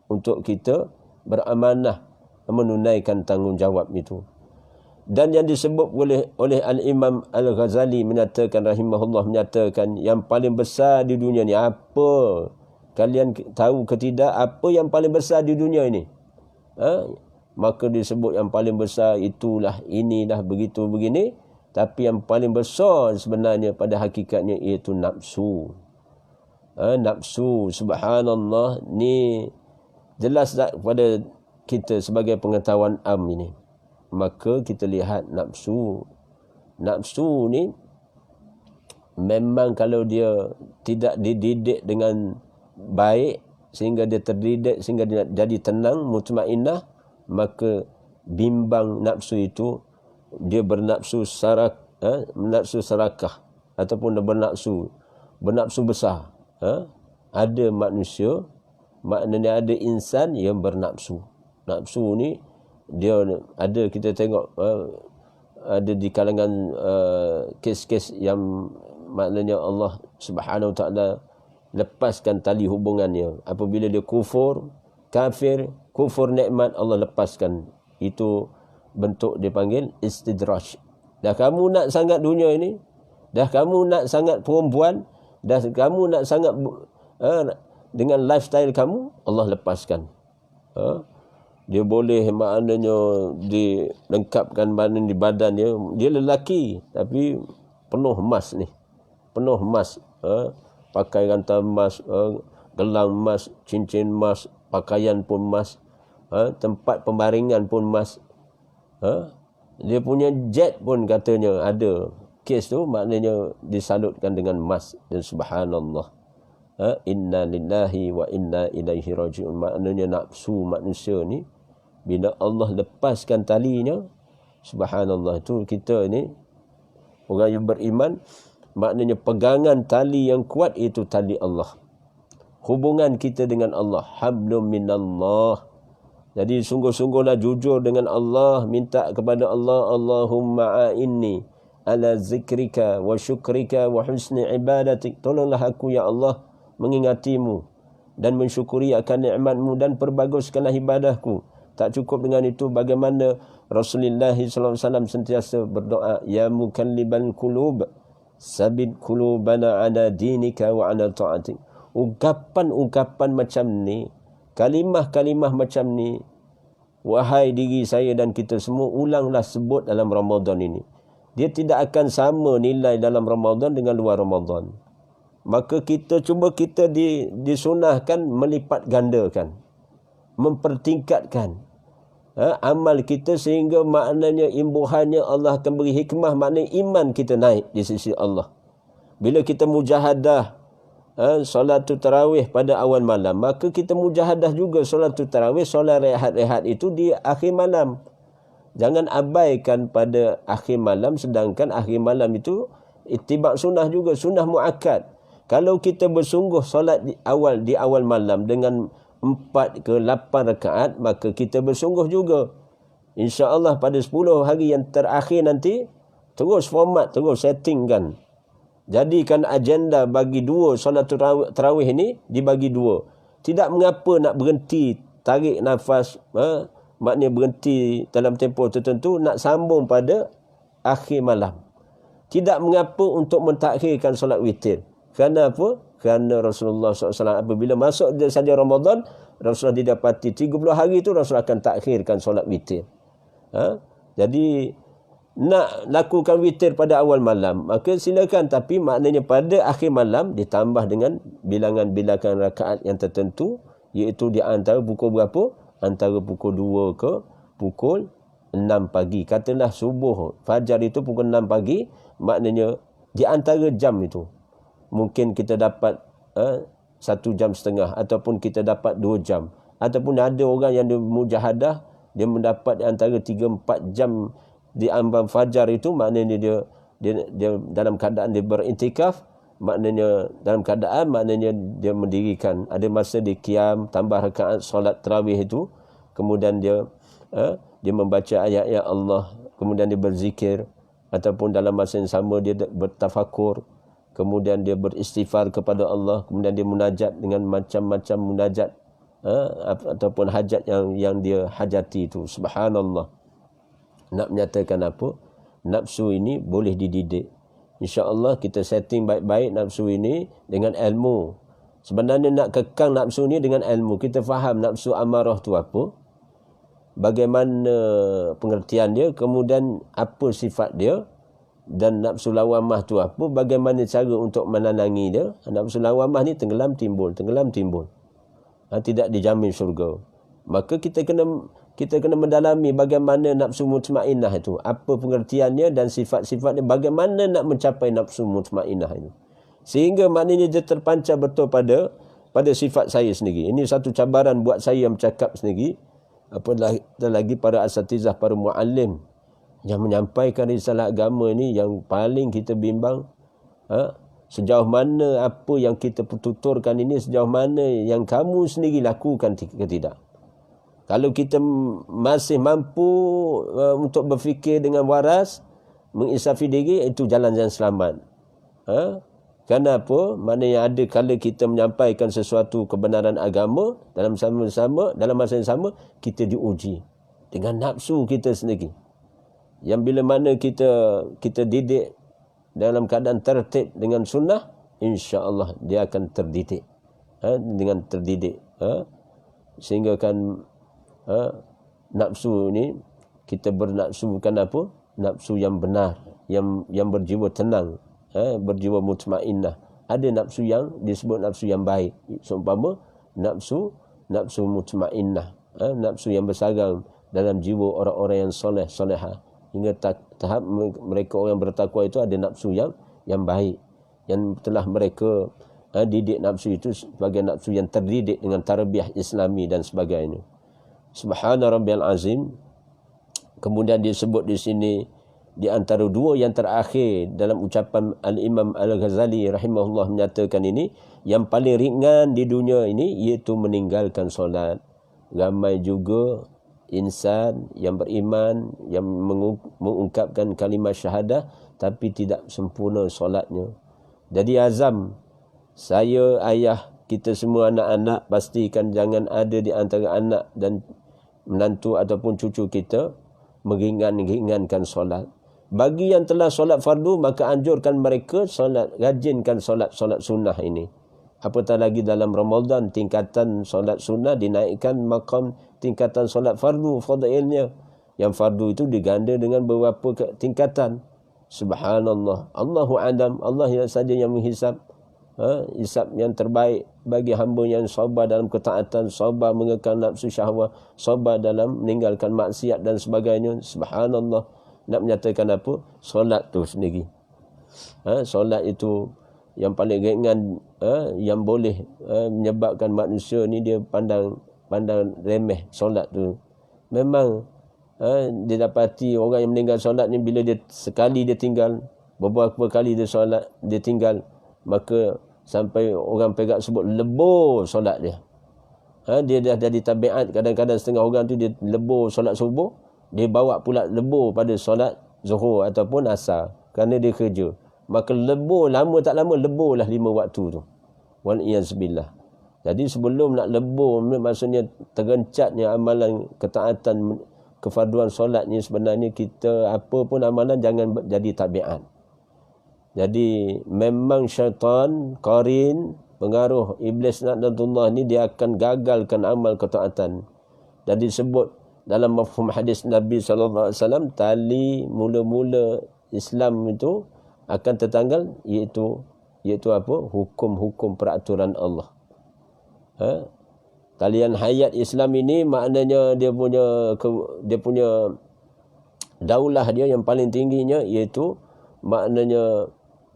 A: untuk kita beramanah menunaikan tanggungjawab itu. Dan yang disebut oleh Al-Imam Al-Ghazali menyatakan, rahimahullah, menyatakan yang paling besar di dunia ni apa? Kalian tahu ke tidak apa yang paling besar di dunia ini? Maka disebut yang paling besar itulah, inilah, begitu begini. Tapi yang paling besar sebenarnya pada hakikatnya iaitu nafsu. Nafsu, subhanallah, ni jelas tak kepada kita sebagai pengetahuan am ini. Maka kita lihat nafsu. Nafsu ni memang kalau dia tidak dididik dengan baik, sehingga dia terdidik, sehingga dia jadi tenang, mutmainnah, maka bimbang nafsu itu, dia bernafsu serakah ataupun dia bernafsu besar. Ada manusia, maknanya ada insan yang bernafsu. Nafsu ni dia ada, kita tengok ada di kalangan kes-kes yang maknanya Allah Subhanahu Wa Taala lepaskan tali hubungannya. Apabila dia kafir, kufur nikmat, Allah lepaskan. Itu bentuk dipanggil istidraj. Dah kamu nak sangat dunia ini, dah kamu nak sangat perempuan, dah kamu nak sangat dengan lifestyle kamu, Allah lepaskan. Dia boleh maknanya dilengkapkan badan di badan dia. Dia lelaki tapi penuh emas ni. Penuh emas. Pakai rantai emas, gelang emas, cincin emas, pakaian pun emas, tempat pembaringan pun emas. Dia punya jet pun katanya ada. Kes tu maknanya disalutkan dengan emas. Dan subhanallah. Inna lillahi wa inna ilaihi raji'un. Maknanya nafsu manusia ni, bila Allah lepaskan talinya, subhanallah, itu kita ni orang yang beriman, maknanya pegangan tali yang kuat itu tali Allah. Hubungan kita dengan Allah, hablum minallah. Jadi sungguh-sungguhlah jujur dengan Allah, minta kepada Allah, Allahumma a'inni ala zikrika wa syukrika wa husni ibadatik. Tolonglah aku ya Allah mengingatimu dan mensyukuri akan nikmatmu dan perbaguskanlah ibadahku. Tak cukup dengan itu, bagaimana Rasulullah SAW sentiasa berdoa, ya mukallibal qulub sabit qulubana ala dinika wa ala ta'atik. Ungkapan-ungkapan macam ni, kalimah-kalimah macam ni, wahai diri saya dan kita semua, ulanglah sebut dalam Ramadan ini. Dia tidak akan sama nilai dalam Ramadan dengan luar Ramadan. maka kita disunahkan melipat gandakan, mempertingkatkan amal kita, sehingga maknanya imbuhannya Allah akan beri hikmah, maknanya iman kita naik di sisi Allah. Bila kita mujahadah solatul tarawih pada awal malam, maka kita mujahadah juga solatul tarawih, solat rehat-rehat itu di akhir malam. Jangan abaikan pada akhir malam, sedangkan akhir malam itu itibak sunnah juga, sunnah muakkad. Kalau kita bersungguh solat di awal malam dengan 4 ke 8 rakaat, maka kita bersungguh juga. InsyaAllah pada 10 hari yang terakhir nanti, terus format, terus settingkan. Jadikan agenda bagi 2 solat tarawih ini dibagi 2. Tidak mengapa nak berhenti, tarik nafas, maknanya berhenti dalam tempoh tertentu, nak sambung pada akhir malam. Tidak mengapa untuk mentakhirkan solat witir. Kerana apa? Kerana Rasulullah SAW apabila masuk saja Ramadan, Rasulullah didapati 30 hari itu Rasulullah akan takhirkan solat witir. Jadi nak lakukan witir pada awal malam, maka silakan, tapi maknanya pada akhir malam ditambah dengan bilangan-bilangan rakaat yang tertentu, iaitu di antara pukul berapa? Antara pukul 2 ke pukul 6 pagi. Katalah subuh, fajar itu pukul 6 pagi, maknanya di antara jam itu. Mungkin kita dapat 1 jam setengah, ataupun kita dapat 2 jam. Ataupun ada orang yang dia mujahadah, dia mendapat antara 3-4 jam di ambang fajar itu, maknanya dia dalam keadaan dia berintikaf, maknanya dalam keadaan dia mendirikan, ada masa dia qiyam, tambah rakaat solat tarawih itu, kemudian dia membaca ayat-ayat Allah, kemudian dia berzikir, ataupun dalam masa yang sama dia bertafakur, kemudian dia beristighfar kepada Allah, kemudian dia munajat dengan macam-macam munajat ataupun hajat yang dia hajati itu. Subhanallah. Nak menyatakan apa? Nafsu ini boleh dididik. InsyaAllah kita setting baik-baik nafsu ini dengan ilmu. Sebenarnya nak kekang nafsu ini dengan ilmu. Kita faham nafsu amarah tu apa, bagaimana pengertian dia, kemudian apa sifat dia, dan nafsu lawamah tu apa, bagaimana cara untuk menenangi dia. Nafsu lawamah ni tenggelam timbul. Tidak dijamin syurga. Maka kita kena mendalami bagaimana nafsu mutmainnah itu, apa pengertiannya dan sifat-sifatnya, bagaimana nak mencapai nafsu mutmainnah itu, sehingga maknanya dia terpancar betul pada sifat saya sendiri. Ini satu cabaran buat saya yang bercakap sendiri, apalagi lagi para asatizah, para muallim yang menyampaikan risalah agama ini, yang paling kita bimbang sejauh mana apa yang kita tuturkan ini, sejauh mana yang kamu sendiri lakukan ke tidak. Kalau kita masih mampu untuk berfikir dengan waras, menginsafi diri, itu jalan yang selamat. Kenapa? Maknanya ada kala kita menyampaikan sesuatu kebenaran agama, dalam masa yang sama kita diuji dengan nafsu kita sendiri. Yang bila mana kita didik dalam keadaan tertib dengan sunnah, insya-Allah dia akan terdidik. Dengan terdidik. Sehingga kan nafsu ni, kita bernafsukan apa? Nafsu yang benar, yang berjiwa tenang, berjiwa mutmainnah. Ada nafsu yang disebut nafsu yang baik, seumpama nafsu mutmainnah, nafsu yang bersarang dalam jiwa orang-orang yang soleh, solehah, hingga tahap mereka orang bertakwa itu ada nafsu yang baik, yang telah mereka didik nafsu itu sebagai nafsu yang terdidik dengan tarbiyah Islami dan sebagainya. Subhana rabbiyal azim. Kemudian disebut di sini di antara 2 yang terakhir dalam ucapan Al-Imam Al-Ghazali rahimahullah menyatakan ini, yang paling ringan di dunia ini iaitu meninggalkan solat. Ramai juga insan yang beriman yang mengungkapkan kalimah syahadah tapi tidak sempurna solatnya. Jadi azam saya, ayah, kita semua anak-anak, pastikan jangan ada di antara anak dan menantu ataupun cucu kita meringankan solat. Bagi yang telah solat fardu, maka anjurkan mereka solat, rajinkan solat sunnah ini. Apatah lagi dalam Ramadan, tingkatan solat sunnah dinaikkan maqam tingkatan solat fardu, fadailnya. Yang fardu itu diganda dengan beberapa tingkatan. Subhanallah, Allahu a'lam, Allah saja yang menghisab. hisab yang terbaik bagi hamba yang sabar dalam ketaatan, sabar mengekang nafsu syahwat, sabar dalam meninggalkan maksiat dan sebagainya. Subhanallah. Nak menyatakan apa? Solat tu sendiri. Solat itu yang paling ringan, yang boleh menyebabkan manusia ni dia pandang remeh solat tu. Memang dia dapati orang yang meninggal solat ni, bila dia sekali dia tinggal, beberapa kali dia solat dia tinggal, maka sampai orang perak sebut lebur solat dia. Dia dah jadi tabiat. Kadang-kadang setengah orang tu dia lebur solat subuh, dia bawa pula lebur pada solat zuhur ataupun asar kerana dia kerja. Maka lebur, lama tak lama leburlah 5 waktu tu. Wal'iyazbillah. Jadi sebelum nak lebur, maksudnya terencatnya amalan ketaatan kefarduan solat ni, sebenarnya kita apa pun amalan jangan jadi tabiat. Jadi memang syaitan, qarin, pengaruh iblis laknatullah ni, dia akan gagalkan amal ketaatan. Dan disebut dalam mafhum hadis Nabi SAW, tali mula-mula Islam itu akan tertanggal, iaitu apa? Hukum-hukum peraturan Allah. Talian hayat Islam ini maknanya dia punya daulah dia yang paling tingginya, iaitu maknanya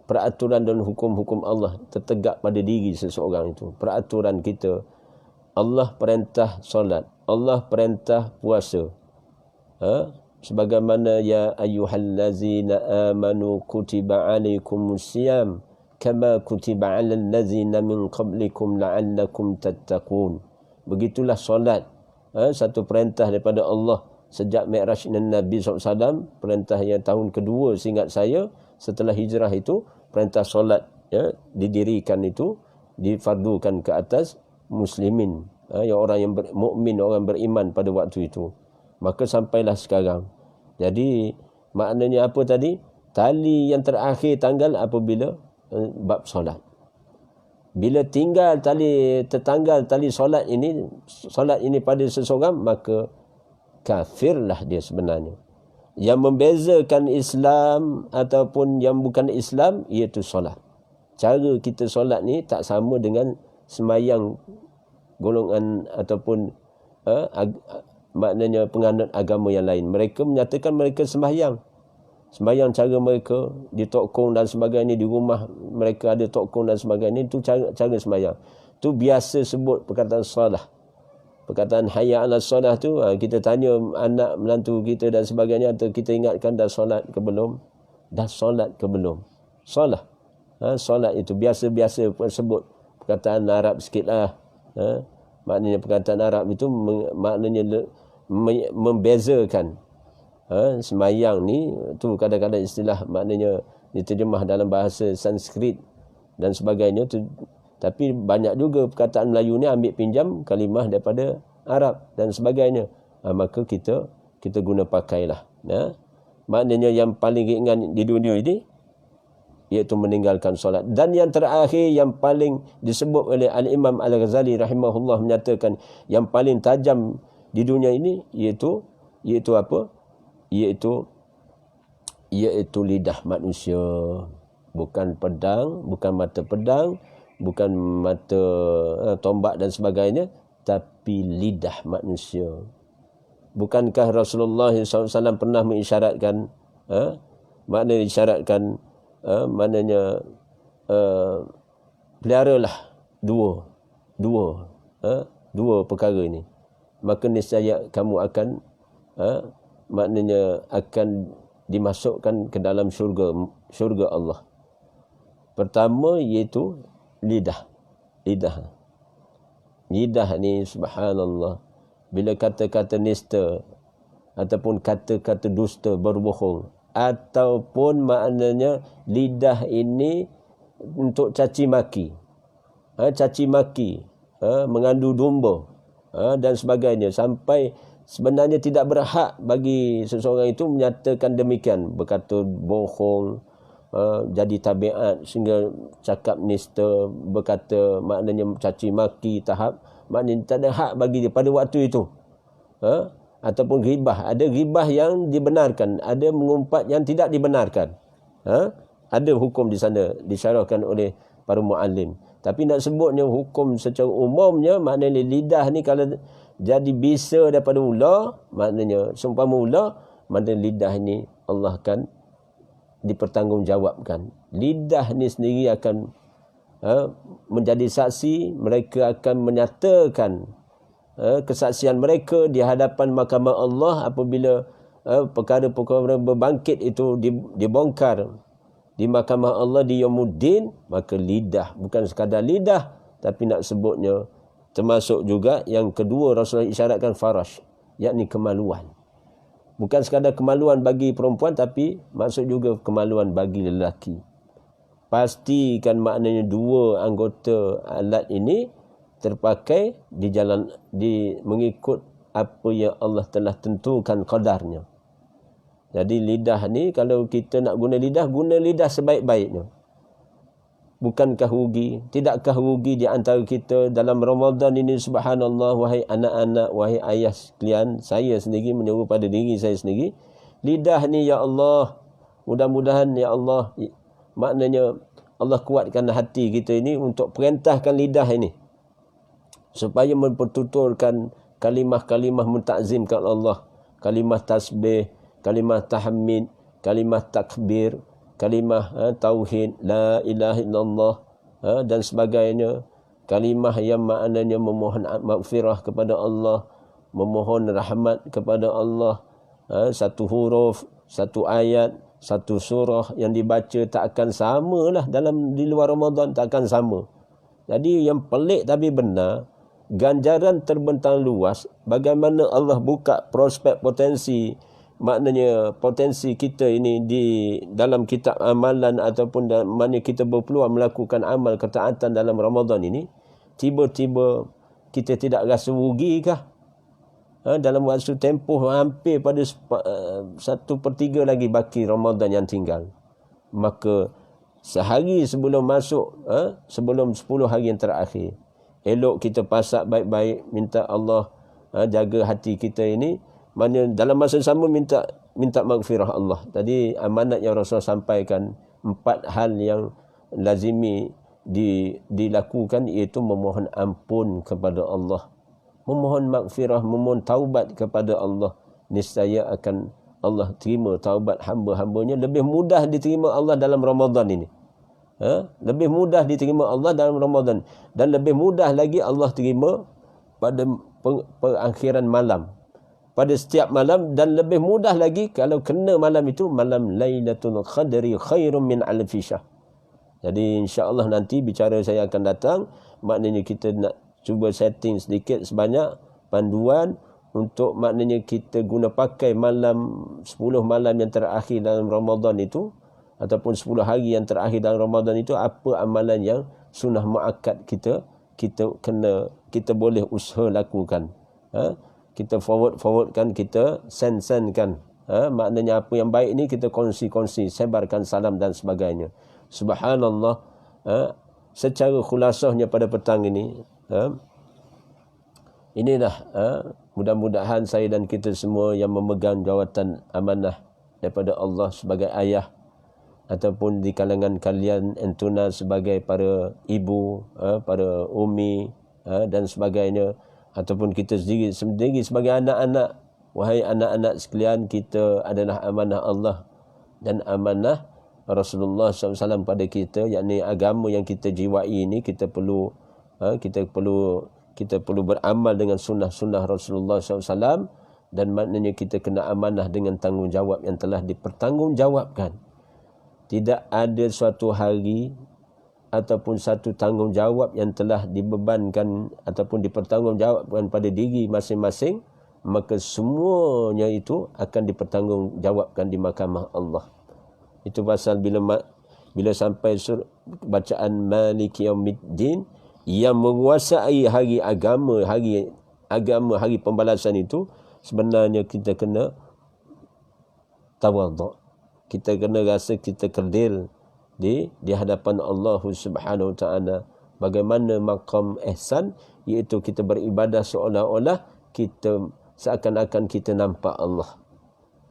A: peraturan dan hukum-hukum Allah tertegak pada diri seseorang itu. Peraturan kita, Allah perintah solat, Allah perintah puasa. Sebagaimana ya ayyuhallazina amanu kutiba alaikumusiyam kama kutiba alal ladzina min qablikum la'allakum tattaqun. Begitulah solat, satu perintah daripada Allah sejak Mi'raj Nabi SAW, perintah yang tahun kedua seingat saya setelah hijrah itu, perintah solat didirikan itu, difardukan ke atas muslimin, yang orang yang mukmin, orang beriman pada waktu itu. Maka sampailah sekarang. Jadi maknanya apa tadi? Tali yang terakhir tanggal apabila bab solat. Bila tertanggal tali solat ini pada seseorang, maka kafirlah dia sebenarnya. Yang membezakan Islam ataupun yang bukan Islam iaitu solat. Cara kita solat ni tak sama dengan semayang golongan ataupun maknanya penganut agama yang lain. Mereka menyatakan mereka sembahyang cara mereka di tokong dan sebagainya, di rumah mereka ada tokong dan sebagainya, itu cara sembahyang. Tu biasa sebut perkataan solah. Perkataan hayya 'alas solah tu, kita tanya anak menantu kita dan sebagainya, atau kita ingatkan dah solat ke belum? Dah solat ke belum? Solah. Solat itu biasa-biasa sebut perkataan Arab sikitlah. Maknanya perkataan Arab itu maknanya membezakan. Semayang ni tu kadang-kadang istilah maknanya diterjemah dalam bahasa Sanskrit dan sebagainya tu, tapi banyak juga perkataan Melayu ni ambil pinjam kalimah daripada Arab dan sebagainya. Maka kita guna pakailah. Maknanya yang paling ringan di dunia ini iaitu meninggalkan solat. Dan yang terakhir yang paling disebut oleh Al-Imam Al-Ghazali rahimahullah, menyatakan yang paling tajam di dunia ini iaitu apa? Iaitu lidah manusia. Bukan pedang, bukan mata pedang, bukan mata tombak dan sebagainya, tapi lidah manusia. Bukankah Rasulullah SAW pernah mengisyaratkan, maknanya isyaratkan, maknanya peliharalah dua perkara ini, maka niscaya kamu akan maknanya akan dimasukkan ke dalam syurga Allah. Pertama iaitu lidah ni, subhanallah, bila kata-kata nista ataupun kata-kata dusta, berbohong, ataupun maknanya lidah ini untuk caci maki, mengandu domba dan sebagainya, sampai sebenarnya tidak berhak bagi seseorang itu menyatakan demikian, berkata bohong, jadi tabiat sehingga cakap nista, berkata maknanya caci maki tahap, maknanya tak ada hak bagi dia pada waktu itu. Ataupun ghibah, ada ghibah yang dibenarkan, ada mengumpat yang tidak dibenarkan. Ada hukum di sana disyarahkan oleh para muallim. Tapi nak sebutnya hukum secara umumnya, maknanya lidah ni kalau jadi bisa daripada ular, maknanya seumpama ular, maknanya lidah ni Allah akan dipertanggungjawabkan. Lidah ni sendiri akan menjadi saksi, mereka akan menyatakan kesaksian mereka di hadapan mahkamah Allah apabila perkara-perkara berbangkit itu dibongkar di mahkamah Allah di Yaumuddin. Maka lidah, bukan sekadar lidah, tapi nak sebutnya termasuk juga yang kedua Rasulullah isyaratkan farash, yakni kemaluan. Bukan sekadar kemaluan bagi perempuan, tapi maksud juga kemaluan bagi lelaki. Pastikan maknanya dua anggota alat ini terpakai di jalan, mengikut apa yang Allah telah tentukan qadarnya. Jadi lidah ni, kalau kita nak guna lidah sebaik-baiknya. Bukankah rugi, tidakkah rugi di antara kita dalam Ramadan ini, subhanallah, wahai anak-anak, wahai ayah sekalian, saya sendiri menyeru pada diri saya sendiri, lidah ni ya Allah, mudah-mudahan ya Allah, maknanya Allah kuatkan hati kita ini untuk perintahkan lidah ini supaya mempertuturkan kalimah-kalimah mentakzimkan Allah, kalimah tasbih, kalimah tahmid, kalimah takbir, kalimah tauhid, la ilaha illallah dan sebagainya. Kalimah yang maknanya memohon maghfirah kepada Allah, memohon rahmat kepada Allah. Satu huruf, satu ayat, satu surah yang dibaca tak akan sama lah di luar Ramadan, tak akan sama. Jadi yang pelik tapi benar, ganjaran terbentang luas. Bagaimana Allah buka prospek potensi, maknanya potensi kita ini di dalam kitab amalan ataupun mana kita berpeluang melakukan amal ketaatan dalam Ramadan ini, tiba-tiba kita tidak rasa rugi kah? Dalam waktu tempoh hampir pada 1/3 lagi baki Ramadan yang tinggal. Maka sehari sebelum masuk, sebelum 10 hari yang terakhir, elok kita pasak baik-baik, minta Allah jaga hati kita ini. Mana dalam masa sama minta maghfirah Allah. Tadi amanat yang Rasulullah sampaikan, 4 hal yang lazimi dilakukan, iaitu memohon ampun kepada Allah, memohon maghfirah, memohon taubat kepada Allah. Niscaya akan Allah terima taubat hamba-hambanya. Lebih mudah diterima Allah dalam Ramadan ini. Lebih mudah diterima Allah dalam Ramadan. Dan lebih mudah lagi Allah terima pada perakhiran malam, pada setiap malam. Dan lebih mudah lagi kalau kena malam itu, malam Lailatul Qadri khairum min alfi syahr. Jadi insya-Allah nanti bicara saya akan datang, maknanya kita nak cuba setting sedikit sebanyak panduan untuk maknanya kita guna pakai malam 10 malam yang terakhir dalam Ramadan itu, ataupun 10 hari yang terakhir dalam Ramadan itu, apa amalan yang sunnah muakkad kita kita boleh usaha lakukan. Kita forwardkan, kita send-kan. Maknanya apa yang baik ni kita kongsi, sebarkan salam dan sebagainya. Subhanallah. Secara khulasahnya pada petang ini, inilah mudah-mudahan saya dan kita semua yang memegang jawatan amanah daripada Allah sebagai ayah, ataupun di kalangan kalian entuna sebagai para ibu, para umi dan sebagainya, ataupun kita sendiri sebagai anak-anak. Wahai anak-anak sekalian, kita adalah amanah Allah dan amanah Rasulullah SAW pada kita, yakni agama yang kita jiwai ini. Kita perlu beramal dengan sunnah-sunnah Rasulullah SAW, dan maknanya kita kena amanah dengan tanggungjawab yang telah dipertanggungjawabkan. Tidak ada suatu hari ataupun satu tanggungjawab yang telah dibebankan ataupun dipertanggungjawabkan pada diri masing-masing, maka semuanya itu akan dipertanggungjawabkan di mahkamah Allah. Itu pasal bila sampai bacaan Maliki Yaumiddin yang menguasai hari agama, hari pembalasan itu, sebenarnya kita kena tawadhu. Kita kena rasa kita kerdil di hadapan Allah Subhanahu Wa Taala. Bagaimana maqam ihsan, iaitu kita beribadah seolah-olah kita seakan-akan kita nampak Allah.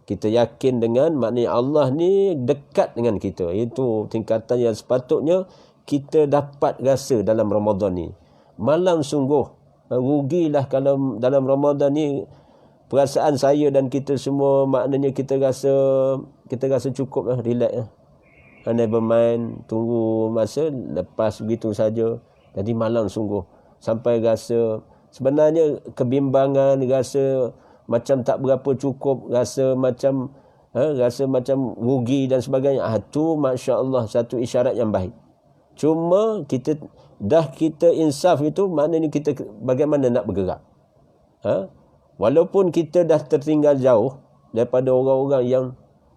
A: Kita yakin dengan maknanya Allah ni dekat dengan kita. Itu tingkatan yang sepatutnya kita dapat rasa dalam Ramadan ni. Malang sungguh. Rugilah kalau dalam Ramadan ni perasaan saya dan kita semua maknanya kita rasa cukup lah, relax lah. Never mind, tunggu masa, lepas begitu saja. Jadi malang sungguh. Sampai rasa sebenarnya kebimbangan, rasa macam tak berapa cukup, rasa macam rugi dan sebagainya. Itu masya-Allah satu isyarat yang baik. Cuma kita insaf itu, maknanya kita bagaimana nak bergerak. Walaupun kita dah tertinggal jauh daripada orang-orang yang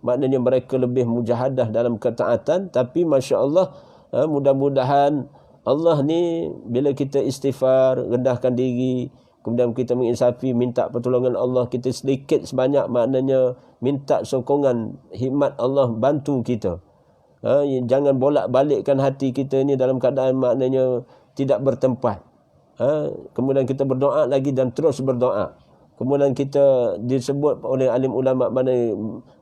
A: maknanya mereka lebih mujahadah dalam ketaatan, tapi masya-Allah mudah-mudahan Allah ni bila kita istighfar, rendahkan diri, kemudian kita menginsafi, minta pertolongan Allah, kita sedikit sebanyak maknanya minta sokongan, hikmat Allah bantu kita. Jangan bolak-balikkan hati kita ni dalam keadaan maknanya tidak bertempat. Kemudian kita berdoa lagi dan terus berdoa. Kemudian kita disebut oleh alim ulama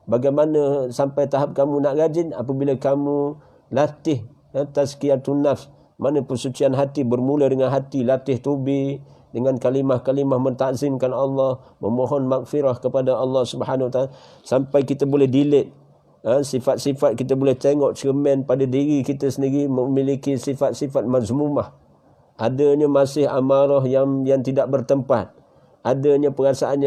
A: bagaimana sampai tahap kamu nak rajin apabila kamu latih tazkiyatun nafs, mana persucian hati bermula dengan hati, latih tubi dengan kalimah-kalimah mentakzimkan Allah, memohon maghfirah kepada Allah Subhanahu Wa Taala, sampai kita boleh delete sifat-sifat, kita boleh tengok cermin pada diri kita sendiri memiliki sifat-sifat mazmumah, adanya masih amarah yang tidak bertempat, adanya perasaan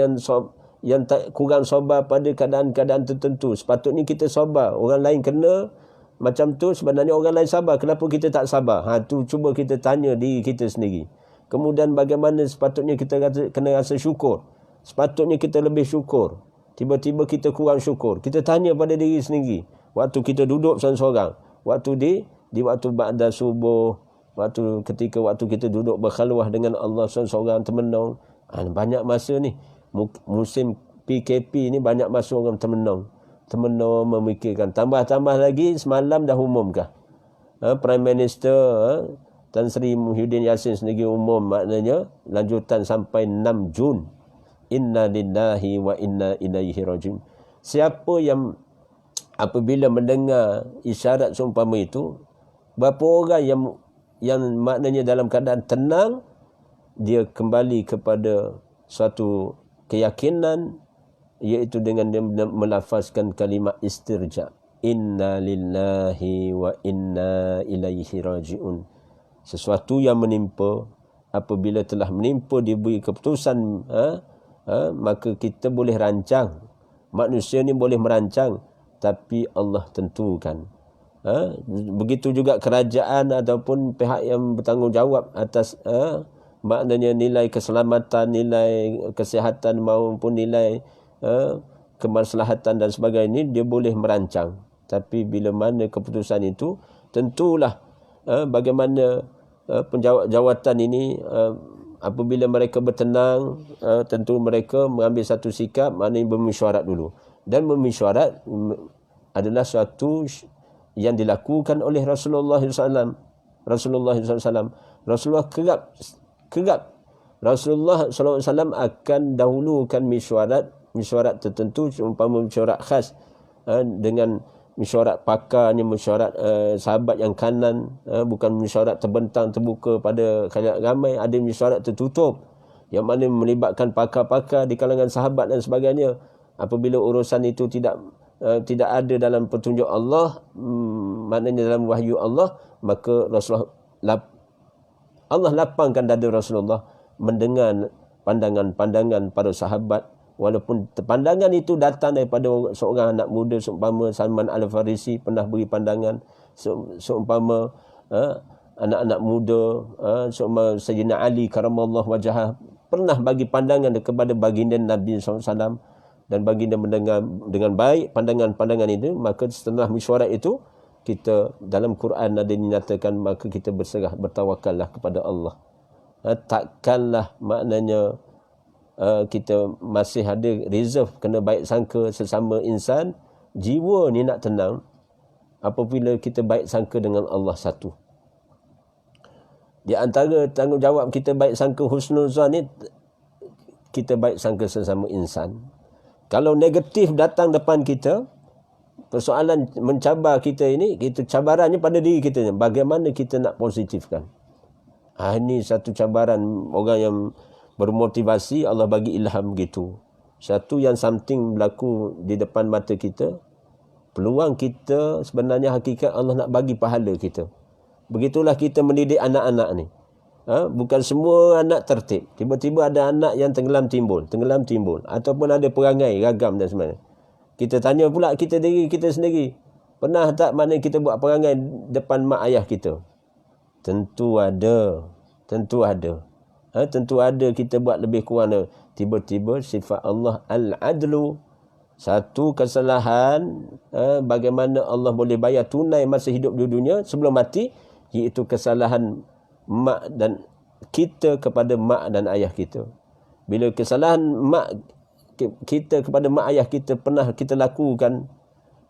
A: yang tak kurang sabar pada keadaan-keadaan tertentu. Sepatutnya kita sabar. Orang lain kena macam tu, sebenarnya orang lain sabar. Kenapa kita tak sabar? Tu cuba kita tanya diri kita sendiri. Kemudian bagaimana sepatutnya kita kena rasa syukur. Sepatutnya kita lebih syukur. Tiba-tiba kita kurang syukur. Kita tanya pada diri sendiri. Waktu kita duduk seorang-seorang. Waktu di waktu ba'da subuh. Ketika kita duduk berkhalwah dengan Allah seorang-seorang termenung. Banyak masa ni musim PKP ni banyak masa orang termenung memikirkan. Tambah lagi semalam dah umumkah Prime Minister Tan Sri Muhyiddin Yassin sendiri umum, maknanya lanjutan sampai 6 Jun. Inna lillahi wa inna ilaihi rajiun. Siapa yang apabila mendengar isyarat seumpama itu, berapa orang yang maknanya dalam keadaan tenang, dia kembali kepada suatu keyakinan, iaitu dengan dia melafazkan kalimat istirja. Inna lillahi wa inna ilaihi raji'un. Sesuatu yang menimpa, apabila telah menimpa, diberi keputusan, maka kita boleh rancang. Manusia ni boleh merancang, tapi Allah tentukan. Begitu juga kerajaan ataupun pihak yang bertanggungjawab atas maknanya nilai keselamatan, nilai kesihatan maupun nilai kemaslahatan dan sebagainya, dia boleh merancang. Tapi bila mana keputusan itu, tentulah bagaimana penjawatan ini, apabila mereka bertenang, tentu mereka mengambil satu sikap, maknanya bermesyuarat dulu. Dan bermesyuarat adalah suatu yang dilakukan oleh Rasulullah SAW. Rasulullah kerap Rasulullah SAW akan dahulukan mesyuarat tertentu, umpama mesyuarat khas dengan mesyuarat pakarnya, mesyuarat sahabat yang kanan, bukan mesyuarat terbentang terbuka pada khalayak ramai. Ada mesyuarat tertutup yang mana melibatkan pakar-pakar di kalangan sahabat dan sebagainya. Apabila urusan itu tidak ada dalam petunjuk Allah, maknanya dalam wahyu Allah, maka Allah lapangkan dada Rasulullah mendengar pandangan-pandangan para sahabat, walaupun pandangan itu datang daripada seorang anak muda seumpama Salman Al-Farisi pernah beri pandangan, seumpama anak-anak muda seumpama Sayyidina Ali karamallahu wajhah pernah bagi pandangan kepada baginda Nabi SAW, dan baginda mendengar dengan baik pandangan-pandangan itu. Maka setelah mesyuarat itu, kita dalam Quran ada dinyatakan, maka kita berserah, bertawakallah kepada Allah. Takkanlah maknanya kita masih ada reserve kena baik sangka sesama insan. Jiwa ni nak tenang apabila kita baik sangka dengan Allah satu. Di antara tanggungjawab kita baik sangka husnuzan ni, kita baik sangka sesama insan. Kalau negatif datang depan kita, persoalan mencabar kita ini, kita cabarannya pada diri kita. Bagaimana kita nak positifkan. Ini satu cabaran orang yang bermotivasi, Allah bagi ilham gitu. Satu yang something berlaku di depan mata kita, peluang kita sebenarnya hakikat Allah nak bagi pahala kita. Begitulah kita mendidik anak-anak ni. Bukan semua anak tertib. Tiba-tiba ada anak yang tenggelam timbul. Ataupun ada perangai ragam dan sebagainya. Kita tanya pula kita diri kita sendiri. Pernah tak mana kita buat perangai depan mak ayah kita? Tentu ada. Tentu ada kita buat lebih kurang. Tiba-tiba sifat Allah Al-Adlu. Satu kesalahan bagaimana Allah boleh bayar tunai masa hidup di dunia sebelum mati, iaitu kesalahan mak dan kita kepada mak dan ayah kita. Bila kesalahan mak kita kepada mak ayah kita pernah kita lakukan,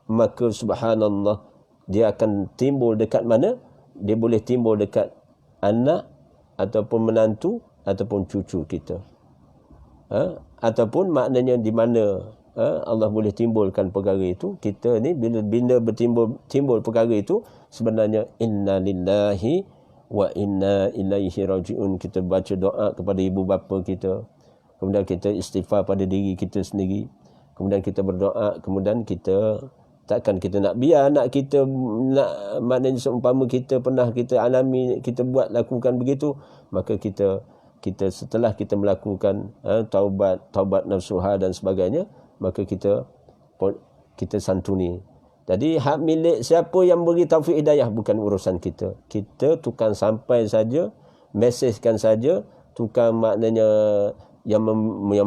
A: maka subhanallah, dia akan timbul dekat mana? Dia boleh timbul dekat anak ataupun menantu ataupun cucu kita. Ataupun maknanya di mana Allah boleh timbulkan perkara itu. Kita ni bila bertimbul perkara itu, sebenarnya inna lillahi wa inna ilaihi raji'un. Kita baca doa kepada ibu bapa kita, kemudian kita istighfar pada diri kita sendiri, kemudian kita berdoa, kemudian kita takkan kita nak biar anak kita nak, maknanya seumpama kita pernah kita alami, kita buat lakukan begitu, maka kita setelah kita melakukan taubat nasuha dan sebagainya, maka kita santuni. Jadi hak milik siapa yang beri taufik hidayah bukan urusan kita. Kita tukang sampai saja, mesejkan saja, tukang maknanya yang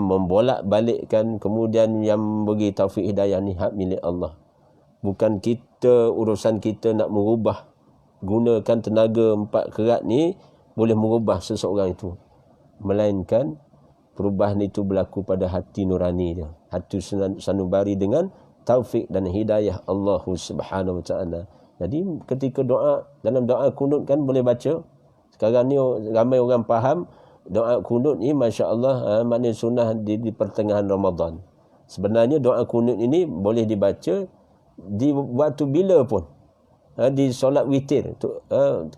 A: membolak balikkan, kemudian yang beri taufik hidayah ni hak milik Allah. Bukan kita, urusan kita nak merubah, gunakan tenaga 4 kerat ni boleh merubah seseorang itu. Melainkan perubahan itu berlaku pada hati nurani dia, hati sanubari dengan taufik dan hidayah Allah Subhanahu Wa Taala. Jadi ketika doa, dalam doa kunut kan boleh baca. Sekarang ni ramai orang faham doa kunut ni, masya-Allah, maknanya sunnah di pertengahan Ramadan. Sebenarnya doa kunut ini boleh dibaca di waktu bila pun. Di solat witir.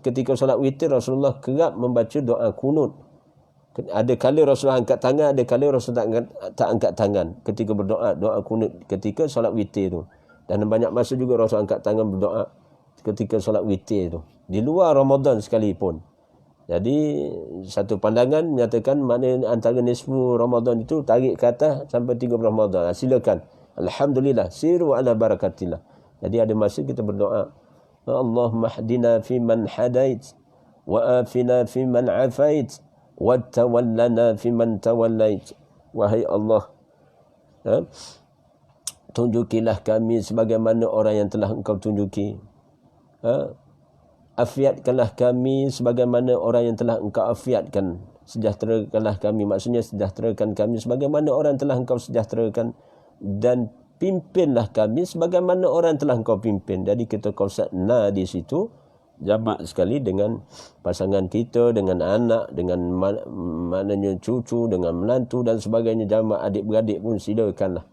A: Ketika solat witir Rasulullah kerap membaca doa kunut. Ada kala Rasulullah angkat tangan, ada kala Rasulullah tak angkat tangan ketika berdoa, doa kunut ketika solat witir tu. Dan banyak masa juga Rasulullah angkat tangan berdoa ketika solat witir tu, di luar Ramadan sekalipun. Jadi satu pandangan menyatakan makna antara nisfu Ramadan itu tarik ke atas sampai 30 Ramadan. Silakan. Alhamdulillah, siru ala barakatillah. Jadi ada masa kita berdoa, Allahumma hdina fi man hadait wa afina fi man afait wa tawallana fi man tawallait. Wahai Allah, tunjukilah kami sebagaimana orang yang telah Engkau tunjuki. Afiatkanlah kami sebagaimana orang yang telah Engkau afiatkan. Sejahterakanlah kami, maksudnya sejahterakan kami sebagaimana orang telah Engkau sejahterakan. Dan pimpinlah kami sebagaimana orang telah Engkau pimpin. Jadi kita qausat na di situ jamak sekali dengan pasangan kita, dengan anak, dengan maknanya cucu, dengan menantu dan sebagainya. Jamak adik-beradik pun silakanlah.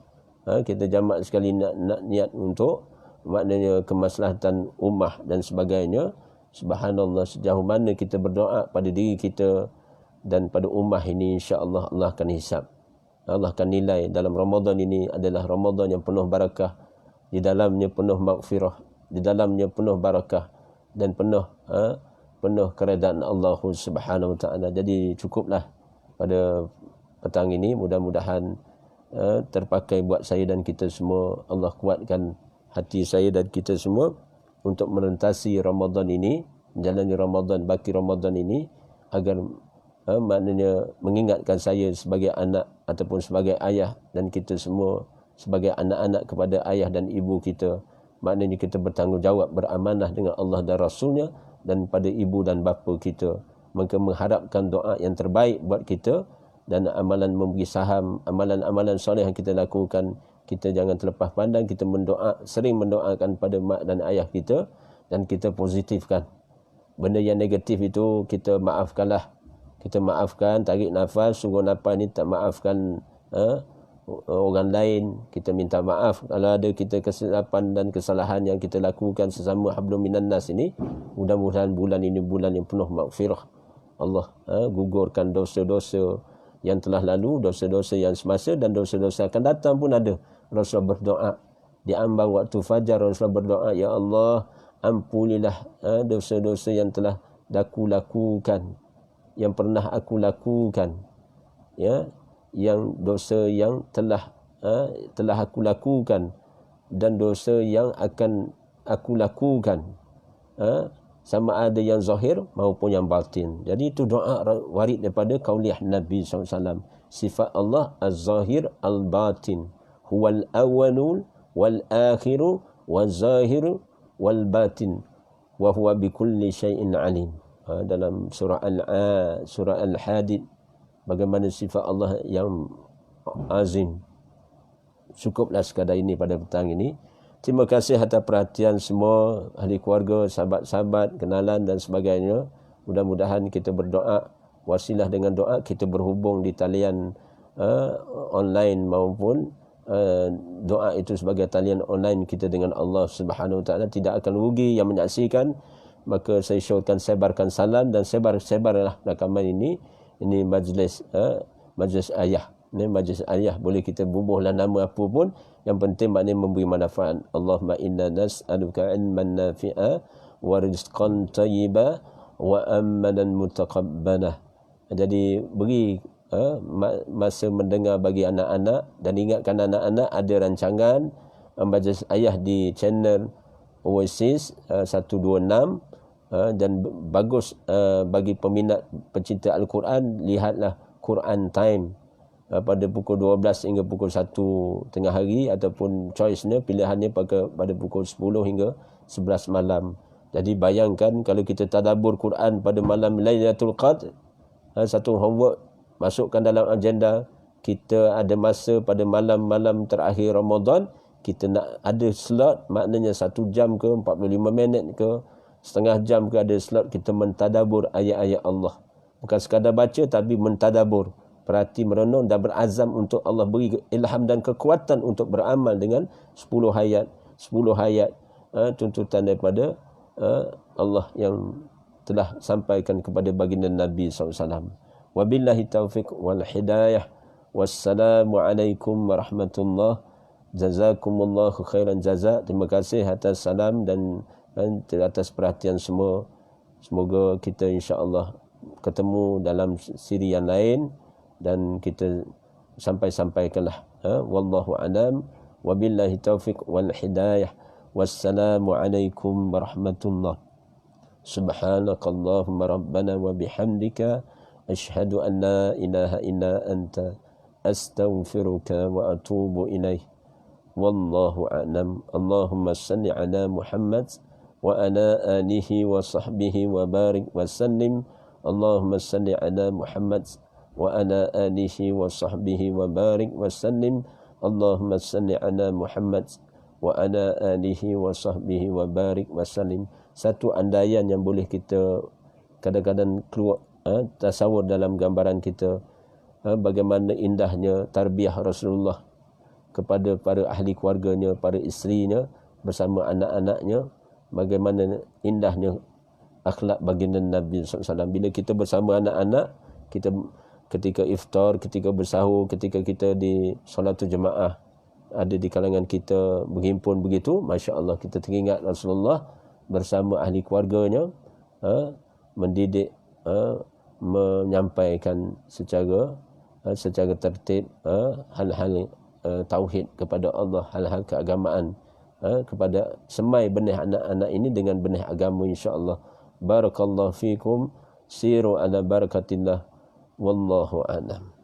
A: Kita jamak sekali nak niat untuk maknanya kemaslahatan ummah dan sebagainya. Subhanallah, sejauh mana kita berdoa pada diri kita dan pada ummah ini, insya-Allah Allah akan hisab. Allah akan nilai dalam Ramadan ini adalah Ramadan yang penuh barakah, di dalamnya penuh maghfirah, di dalamnya penuh barakah dan penuh keredaan Allah Subhanahu Wa Taala. Jadi cukuplah pada petang ini, mudah-mudahan terpakai buat saya dan kita semua. Allah kuatkan hati saya dan kita semua untuk merentasi Ramadan ini, menjalani Ramadan, baki Ramadan ini, agar maknanya mengingatkan saya sebagai anak ataupun sebagai ayah dan kita semua sebagai anak-anak kepada ayah dan ibu kita. Maknanya kita bertanggungjawab, beramanah dengan Allah dan Rasulnya dan pada ibu dan bapa kita. Maka mengharapkan doa yang terbaik buat kita dan amalan memberi saham, amalan-amalan soleh yang kita lakukan. Kita jangan terlepas pandang, kita sering mendoakan pada mak dan ayah kita dan kita positifkan. Benda yang negatif itu kita maafkanlah. Kita maafkan, tarik nafas, sungguh nafas ni tak maafkan orang lain, kita minta maaf kalau ada kita kesilapan dan kesalahan yang kita lakukan sesama hablum minan nas ini. Mudah-mudahan bulan ini bulan yang penuh maghfirah. Allah gugurkan dosa-dosa yang telah lalu, dosa-dosa yang semasa dan dosa-dosa akan datang pun ada. Rasulullah berdoa di ambang waktu fajar, Rasulullah berdoa, ya Allah, ampunilah dosa-dosa yang telah aku lakukan, yang pernah aku lakukan, ya, yang dosa yang telah aku lakukan dan dosa yang akan aku lakukan, sama ada yang zahir maupun yang batin. Jadi itu doa warid daripada kauliah Nabi SAW. Sifat Allah az-zahir al-batin, huwal awwalul wal akhiru wal zahiru wal batin wa huwa bikulli syai'in alim. Dalam surah Al-Hadid, bagaimana sifat Allah yang azim. Cukuplah sekadar ini pada petang ini. Terima kasih atas perhatian semua ahli keluarga, sahabat-sahabat, kenalan dan sebagainya. Mudah-mudahan kita berdoa, wasilah dengan doa kita berhubung di talian online maupun doa itu sebagai talian online kita dengan Allah Subhanahu Wa Taala. Tidak akan rugi yang menyaksikan. Maka saya syorkan sebarkan salam dan sebarlah rakaman ini. Ini majlis ayah. Ini majlis ayah, boleh kita bubuhlah nama apa pun, yang penting maknanya memberi manfaat. Allahumma inna nas'aluka ilman nafi'a wa rizqan tayyiba wa amalan mutaqabbalah. Jadi beri masa mendengar bagi anak-anak, dan ingatkan anak-anak ada rancangan majlis ayah di channel Oasis 126, dan bagus bagi peminat pencinta Al-Quran. Lihatlah Quran Time pada pukul 12 hingga pukul 1 tengah hari, ataupun choice-nya, pilihannya pada pukul 10 hingga 11 malam. Jadi bayangkan kalau kita tadabbur Quran pada malam Lailatul Qadr, satu homework masukkan dalam agenda. Kita ada masa pada malam-malam terakhir Ramadan, kita nak ada slot, maknanya 1 jam ke 45 minit ke setengah jam ke ada slot, kita mentadabbur ayat-ayat Allah. Bukan sekadar baca tapi mentadabbur, perhati, merenung dan berazam untuk Allah beri ilham dan kekuatan untuk beramal dengan 10 ayat tuntutan daripada Allah yang telah sampaikan kepada baginda Nabi SAW. Wabillahi taufiq wal hidayah. Wassalamualaikum warahmatullahi. Jazakumullahu khairan jazak. Terima kasih atas salam dan atas perhatian semua. Semoga kita insya-Allah ketemu dalam siri yang lain dan kita sampaikanlah. Wallahu alam. Wabillahi taufiq wal hidayah. Wassalamualaikum warahmatullahi. Subhanakallahumma rabbana wa bihamdika asyhadu an la ilaha illa anta astaghfiruka wa atubu ilaih. Wallahu a'lam. Allahumma salli ala Muhammad wa ala alihi wa sahbihi wa barik wa sallim. Allahumma salli ala Muhammad wa ala alihi wa sahbihi wa barik wa sallim. Allahumma salli ala Muhammad wa ala alihi wa sahbihi wa barik wa sallim. Satu andaian yang boleh kita kadang-kadang keluar tasawur dalam gambaran kita, bagaimana indahnya tarbiyah Rasulullah kepada para ahli keluarganya, para isterinya bersama anak-anaknya. Bagaimana indahnya akhlak baginda Nabi SAW. Bila kita bersama anak-anak, kita ketika iftar, ketika bersahur, ketika kita di solatul jemaah, ada di kalangan kita berhimpun begitu, Masya Allah, kita teringat Rasulullah bersama ahli keluarganya, mendidik, menyampaikan secara tertib hal-hal tauhid kepada Allah, hal-hal keagamaan, kepada semai benih anak-anak ini dengan benih agama, insya-Allah. Barakallahu fikum, siru ala barakatillah, wallahu a'lam.